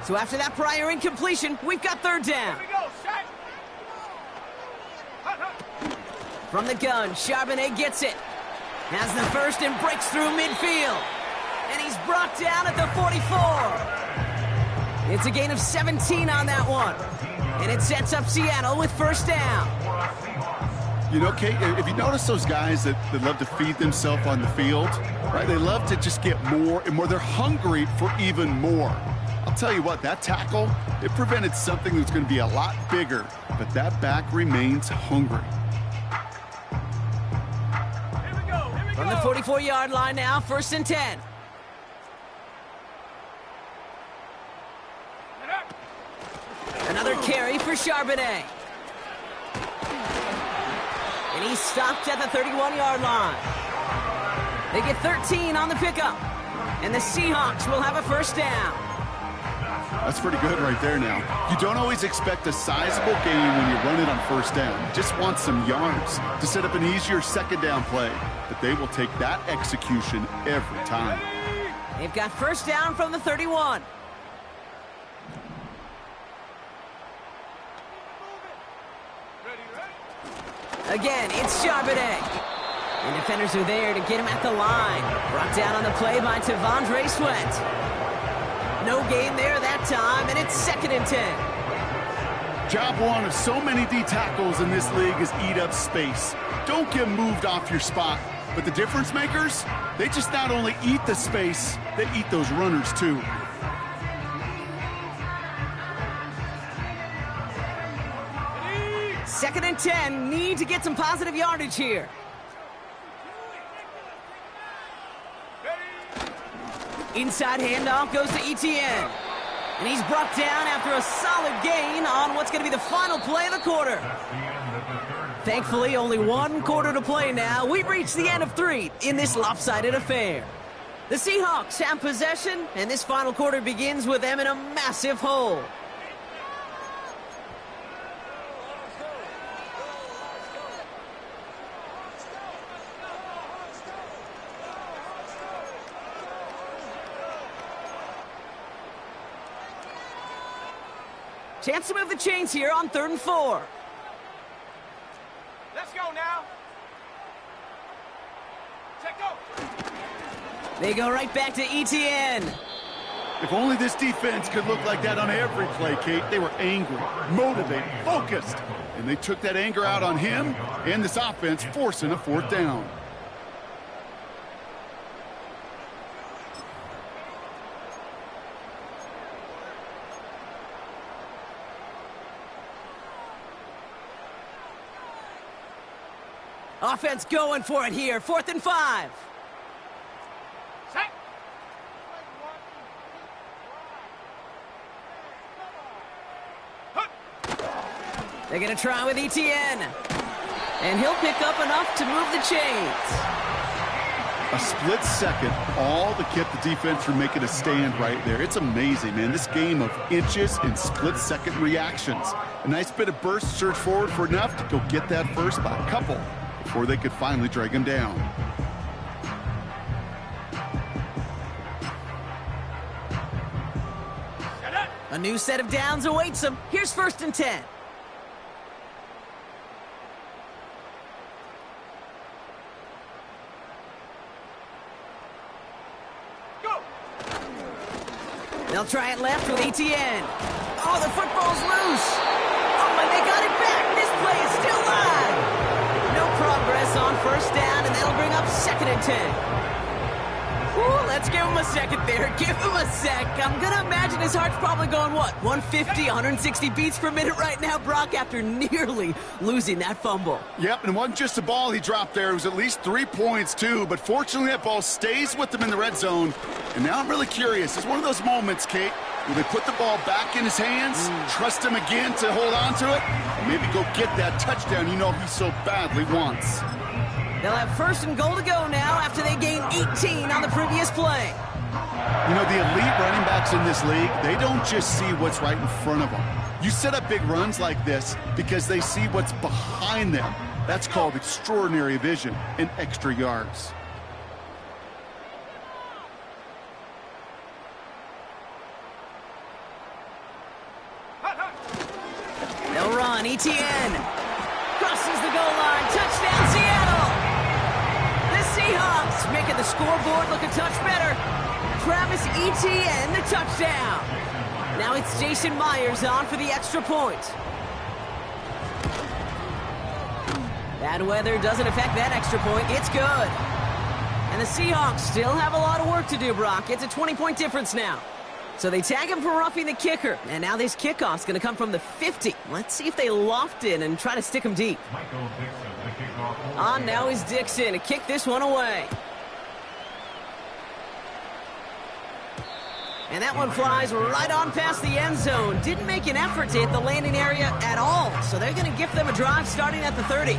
[SPEAKER 1] So after that prior incompletion, we've got 3rd down.
[SPEAKER 2] Here we go, set.
[SPEAKER 1] From the gun, Charbonnet gets it. Has the first and breaks through midfield. And he's brought down at the 44. It's a gain of 17 on that one. And it sets up Seattle with 1st down.
[SPEAKER 3] You know, Kate, if you notice those guys that love to feed themselves on the field, right? They love to just get more and more. They're hungry for even more. I'll tell you what, that tackle, it prevented something that's going to be a lot bigger, but that back remains hungry.
[SPEAKER 1] From the 44-yard line now, 1st and 10. Another carry for Charbonnet. And he's stopped at the 31-yard line. They get 13 on the pickup. And the Seahawks will have a 1st down.
[SPEAKER 3] That's pretty good right there now. You don't always expect a sizable gain when you run it on 1st down. You just want some yards to set up an easier 2nd down play. But they will take that execution every time.
[SPEAKER 1] They've got 1st down from the 31. Again, it's Charbonnet. And defenders are there to get him at the line. Brought down on the play by Tavondre Sweat. No gain there that time, and it's 2nd and 10.
[SPEAKER 3] Job one of so many D tackles in this league is eat up space. Don't get moved off your spot. But the difference makers, they just not only eat the space, they eat those runners too.
[SPEAKER 1] Second and 10, need to get some positive yardage here. Inside handoff goes to Etienne. And he's brought down after a solid gain on what's going to be the final play of the quarter. Thankfully, only 1 quarter to play now. We've reached the end of 3 in this lopsided affair. The Seahawks have possession, and this final quarter begins with them in a massive hole. Chance to move the chains here on 3rd and 4.
[SPEAKER 2] Let's go now. Check go.
[SPEAKER 1] They go right back to Etienne.
[SPEAKER 3] If only this defense could look like that on every play, Kate. They were angry, motivated, focused. And they took that anger out on him and this offense, forcing a 4th down.
[SPEAKER 1] Offense going for it here. 4th and 5.
[SPEAKER 2] Set.
[SPEAKER 1] They're going to try with Etienne. And he'll pick up enough to move the chains.
[SPEAKER 3] A split second, all that kept the defense from making a stand right there. It's amazing, man. This game of inches and split-second reactions. A nice bit of burst, surge forward for enough to go get that first by a couple before they could finally drag him down.
[SPEAKER 1] A new set of downs awaits them. Here's 1st and 10.
[SPEAKER 2] Go.
[SPEAKER 1] They'll try it left with Etienne. Oh, the football's loose. Oh, and they got it back. This play is still live. No progress on 1st down, and that'll bring up 2nd and 10. Ooh, let's give him a second there. Give him a sec. I'm going to imagine his heart's probably going, what, 150, 160 beats per minute right now, Brock, after nearly losing that fumble.
[SPEAKER 3] Yep, and it wasn't just a ball he dropped there. It was at least 3 points, too. But fortunately, that ball stays with them in the red zone. And now I'm really curious. It's one of those moments, Kate, where they put the ball back in his hands, trust him again to hold on to it, and maybe go get that touchdown you know he so badly wants.
[SPEAKER 1] They'll have 1st and goal to go now after they gain 18 on the previous play.
[SPEAKER 3] You know, the elite running backs in this league, they don't just see what's right in front of them. You set up big runs like this because they see what's behind them. That's called extraordinary vision and extra yards.
[SPEAKER 1] They'll run. Etienne crosses the goal line. Touchdown, Seattle. The Seahawks making the scoreboard look a touch better. Travis Etienne, the touchdown. Now it's Jason Myers on for the extra point. Bad weather doesn't affect that extra point. It's good. And the Seahawks still have a lot of work to do, Brock. It's a 20-point difference now. So they tag him for roughing the kicker. And now this kickoff's going to come from the 50. Let's see if they loft in and try to stick him deep. On now is Dixon to kick this one away. And that one flies right on past the end zone. Didn't make an effort to hit the landing area at all. So they're going to gift them a drive starting at the 30.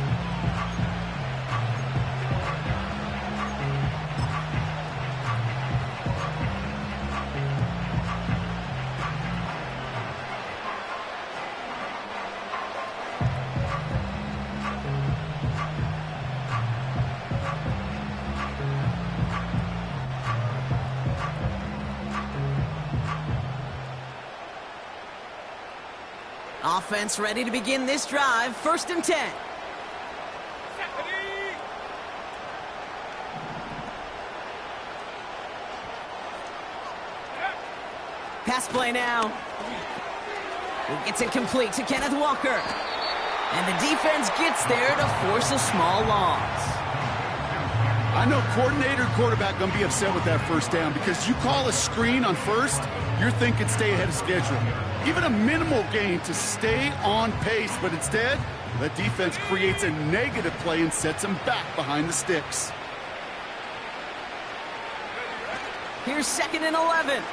[SPEAKER 1] Offense ready to begin this drive. 1st and 10. Pass play now. He gets it complete to Kenneth Walker. And the defense gets there to force a small loss.
[SPEAKER 3] I know coordinator and quarterback going to be upset with that 1st down because you call a screen on 1st, you're thinking stay ahead of schedule. Even a minimal gain to stay on pace, but instead, the defense creates a negative play and sets them back behind the sticks.
[SPEAKER 1] Here's 2nd and 11.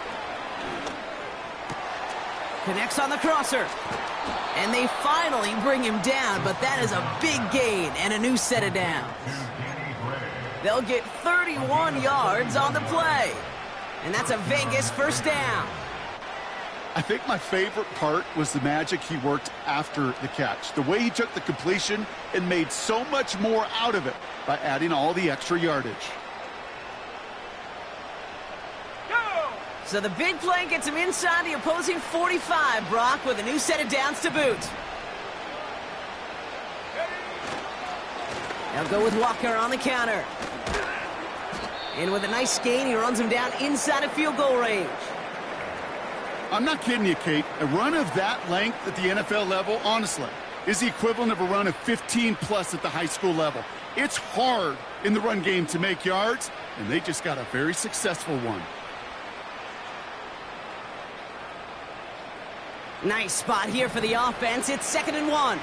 [SPEAKER 1] Connects on the crosser. And they finally bring him down, but that is a big gain and a new set of downs. They'll get 31 yards on the play. And that's a Vegas 1st down.
[SPEAKER 3] I think my favorite part was the magic he worked after the catch. The way he took the completion and made so much more out of it by adding all the extra yardage.
[SPEAKER 2] Go!
[SPEAKER 1] So the big play gets him inside the opposing 45, Brock, with a new set of downs to boot. They'll go with Walker on the counter. And with a nice gain, he runs him down inside of field goal range.
[SPEAKER 3] I'm not kidding you, Kate. A run of that length at the NFL level, honestly, is the equivalent of a run of 15+ at the high school level. It's hard in the run game to make yards, and they just got a very successful one.
[SPEAKER 1] Nice spot here for the offense. It's 2nd and 1.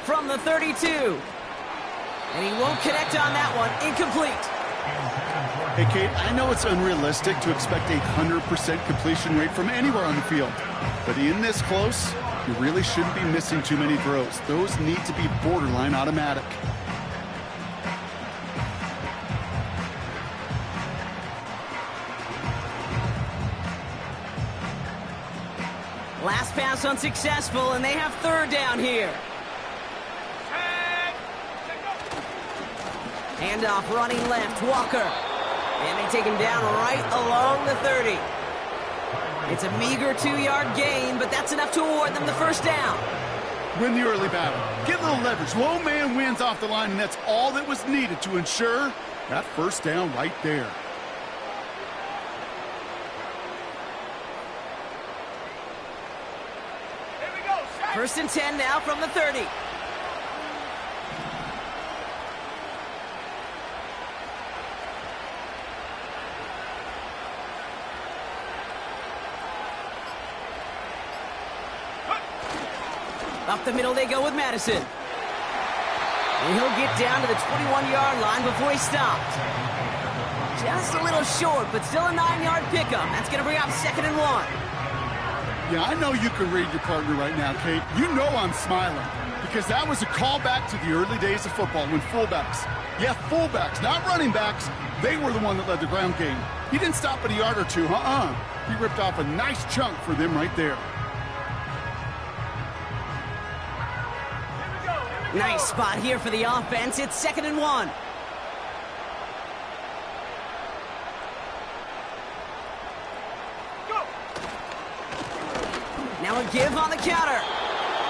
[SPEAKER 1] From the 32. And he won't connect on that one. Incomplete.
[SPEAKER 3] Hey, Kate, I know it's unrealistic to expect a 100% completion rate from anywhere on the field. But in this close, you really shouldn't be missing too many throws. Those need to be borderline automatic.
[SPEAKER 1] Last pass unsuccessful, and they have 3rd down here. Handoff running left, Walker. And they take him down right along the 30. It's a meager 2-yard gain, but that's enough to award them the 1st down.
[SPEAKER 3] Win the early battle. Get a little leverage. Low man wins off the line, and that's all that was needed to ensure that 1st down right there.
[SPEAKER 2] Here we go, set.
[SPEAKER 1] 1st and 10 now from the 30. Up the middle they go with Madison. And he'll get down to the 21-yard line before he's stopped. Just a little short, but still a 9-yard pickup. That's going to bring up 2nd and 1.
[SPEAKER 3] Yeah, I know you can read your partner right now, Kate. You know I'm smiling because that was a callback to the early days of football when fullbacks, fullbacks, not running backs, they were the one that led the ground game. He didn't stop at a yard or two, He ripped off a nice chunk for them right there.
[SPEAKER 1] Nice spot here for the offense. It's 2nd and 1. Now a give on the counter.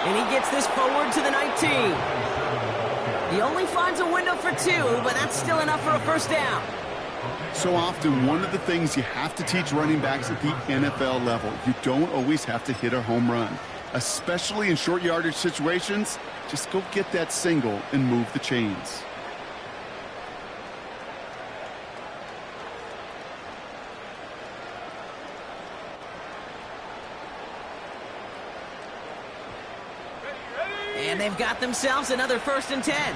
[SPEAKER 1] And he gets this forward to the 19. He only finds a window for 2, but that's still enough for a first down.
[SPEAKER 3] So often, one of the things you have to teach running backs at the NFL level, you don't always have to hit a home run. Especially in short yardage situations, just go get that single and move the chains.
[SPEAKER 1] And they've got themselves another 1st and 10.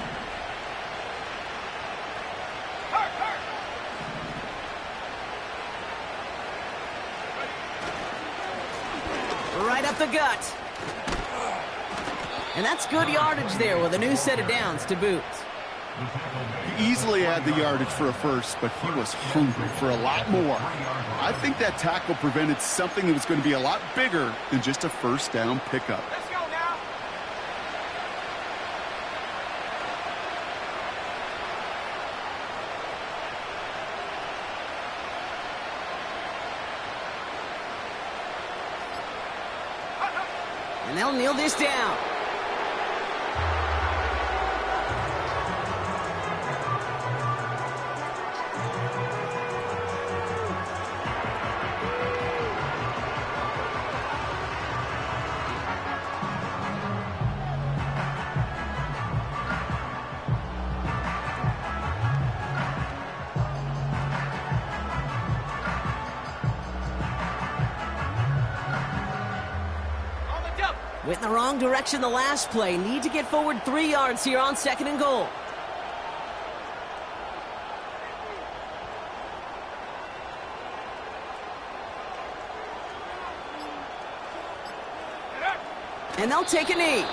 [SPEAKER 1] Right up the gut. And that's good yardage there with a new set of downs to boot.
[SPEAKER 3] He easily had the yardage for a first, but he was hungry for a lot more. I think that tackle prevented something that was going to be a lot bigger than just a first down pickup.
[SPEAKER 2] Let's go now.
[SPEAKER 1] And they'll kneel this down. Went in the wrong direction the last play. Need to get forward 3 yards here on 2nd and goal. And they'll take a knee.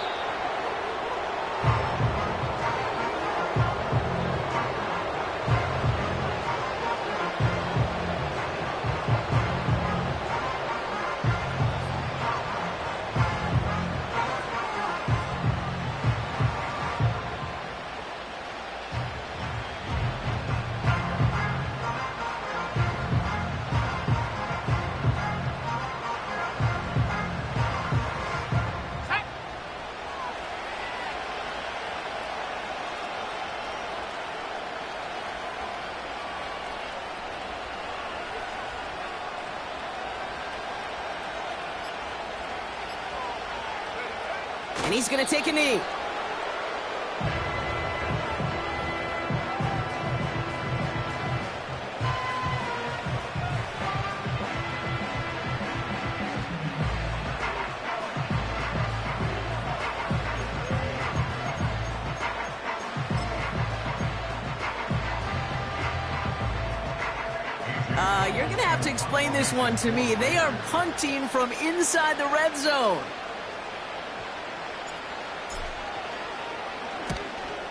[SPEAKER 1] And he's going to take a knee. You're going to have to explain this one to me. They are punting from inside the red zone.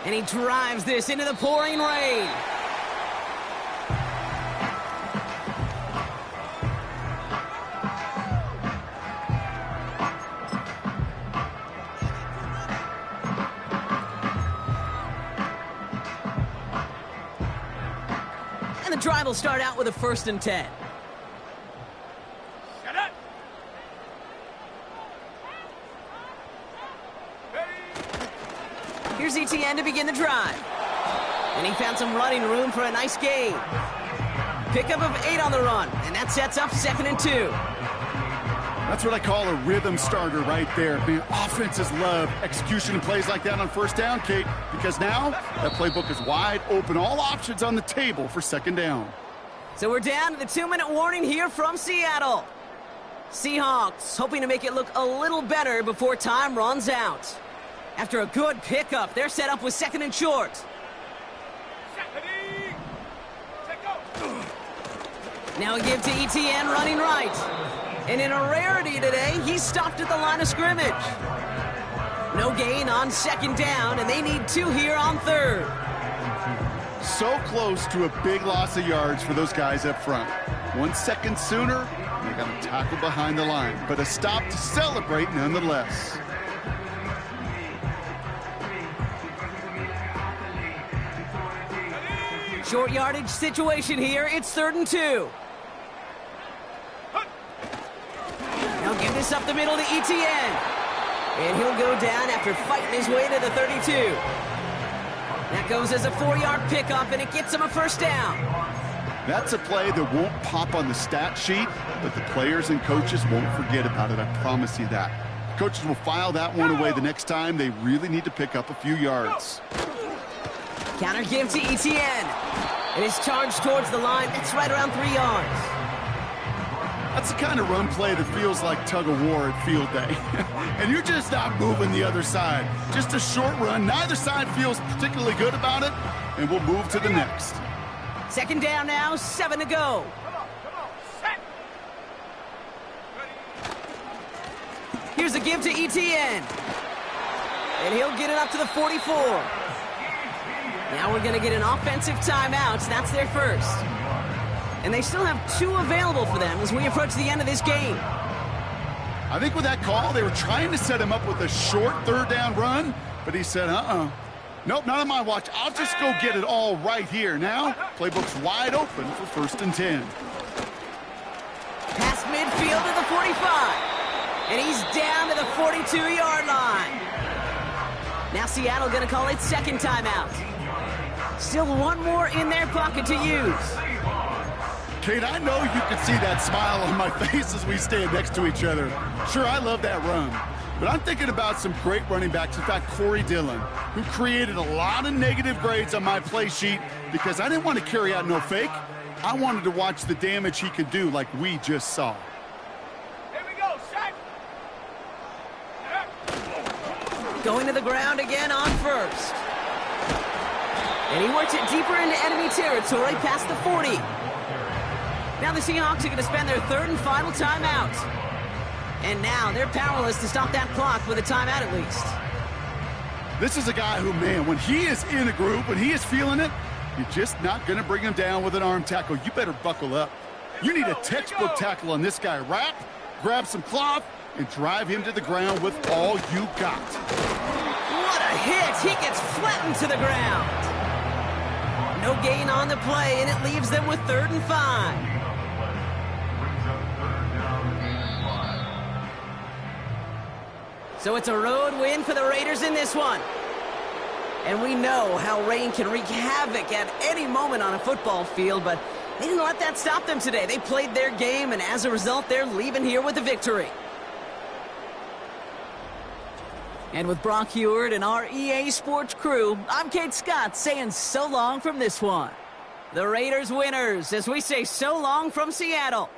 [SPEAKER 1] And he drives this into the pouring rain. And the drive will start out with a 1st and 10. Here's ETN to begin the drive. And he found some running room for a nice gain. Pickup of 8 on the run, and that sets up 2nd and 2.
[SPEAKER 3] That's what I call a rhythm starter right there. Man, offenses love execution and plays like that on 1st down, Kate, because now that playbook is wide open. All options on the table for 2nd down.
[SPEAKER 1] So we're down to the 2-minute warning here from Seattle. Seahawks hoping to make it look a little better before time runs out. After a good pickup, they're set up with 2nd and short.
[SPEAKER 2] Set, go.
[SPEAKER 1] Now a give to ETN running right. And in a rarity today, he's stopped at the line of scrimmage. No gain on second down, and they need 2 here on third.
[SPEAKER 3] So close to a big loss of yards for those guys up front. 1 second sooner, they got a tackle behind the line, but a stop to celebrate nonetheless.
[SPEAKER 1] Short yardage situation here. It's 3rd and 2. Now give this up the middle to ETN. And he'll go down after fighting his way to the 32. That goes as a 4-yard pickup, and it gets him a first down.
[SPEAKER 3] That's a play that won't pop on the stat sheet, but the players and coaches won't forget about it, I promise you that. Coaches will file that one away the next time they really need to pick up a few yards.
[SPEAKER 1] Counter give to ETN. It is charged towards the line. That's right around 3 yards.
[SPEAKER 3] That's the kind of run play that feels like tug-of-war at field day. And you're just not moving the other side. Just a short run. Neither side feels particularly good about it, and we'll move to the next.
[SPEAKER 1] 2nd down now, 7 to go.
[SPEAKER 2] Come on, set.
[SPEAKER 1] Here's a give to ETN. And he'll get it up to the 44. Now we're going to get an offensive timeout. That's their first. And they still have 2 available for them as we approach the end of this game.
[SPEAKER 3] I think with that call, they were trying to set him up with a short 3rd down run, but he said, nope, not on my watch. I'll just go get it all right here. Now, playbook's wide open for 1st and 10.
[SPEAKER 1] Past midfield to the 45. And he's down to the 42-yard line. Now Seattle going to call its 2nd timeout. Still 1 more in their pocket to use.
[SPEAKER 3] Kate, I know you can see that smile on my face as we stand next to each other. Sure, I love that run. But I'm thinking about some great running backs. In fact, Corey Dillon, who created a lot of negative grades on my play sheet because I didn't want to carry out no fake. I wanted to watch the damage he could do like we just saw.
[SPEAKER 2] Here we go, set.
[SPEAKER 1] Going to the ground again on first. And he works it deeper into enemy territory past the 40. Now the Seahawks are going to spend their 3rd and final timeout. And now they're powerless to stop that clock with a timeout at least.
[SPEAKER 3] This is a guy who, man, when he is in a group, when he is feeling it, you're just not going to bring him down with an arm tackle. You better buckle up. You need a textbook tackle on this guy. Wrap, grab some cloth, and drive him to the ground with all you got.
[SPEAKER 1] What a hit! He gets flattened to the ground. No gain on the play, and it leaves them with 3rd and 5. So it's a road win for the Raiders in this one. And we know how rain can wreak havoc at any moment on a football field, but they didn't let that stop them today. They played their game, and as a result, they're leaving here with a victory. And with Brock Heward and our EA Sports crew, I'm Kate Scott saying so long from this one. The Raiders winners as we say so long from Seattle.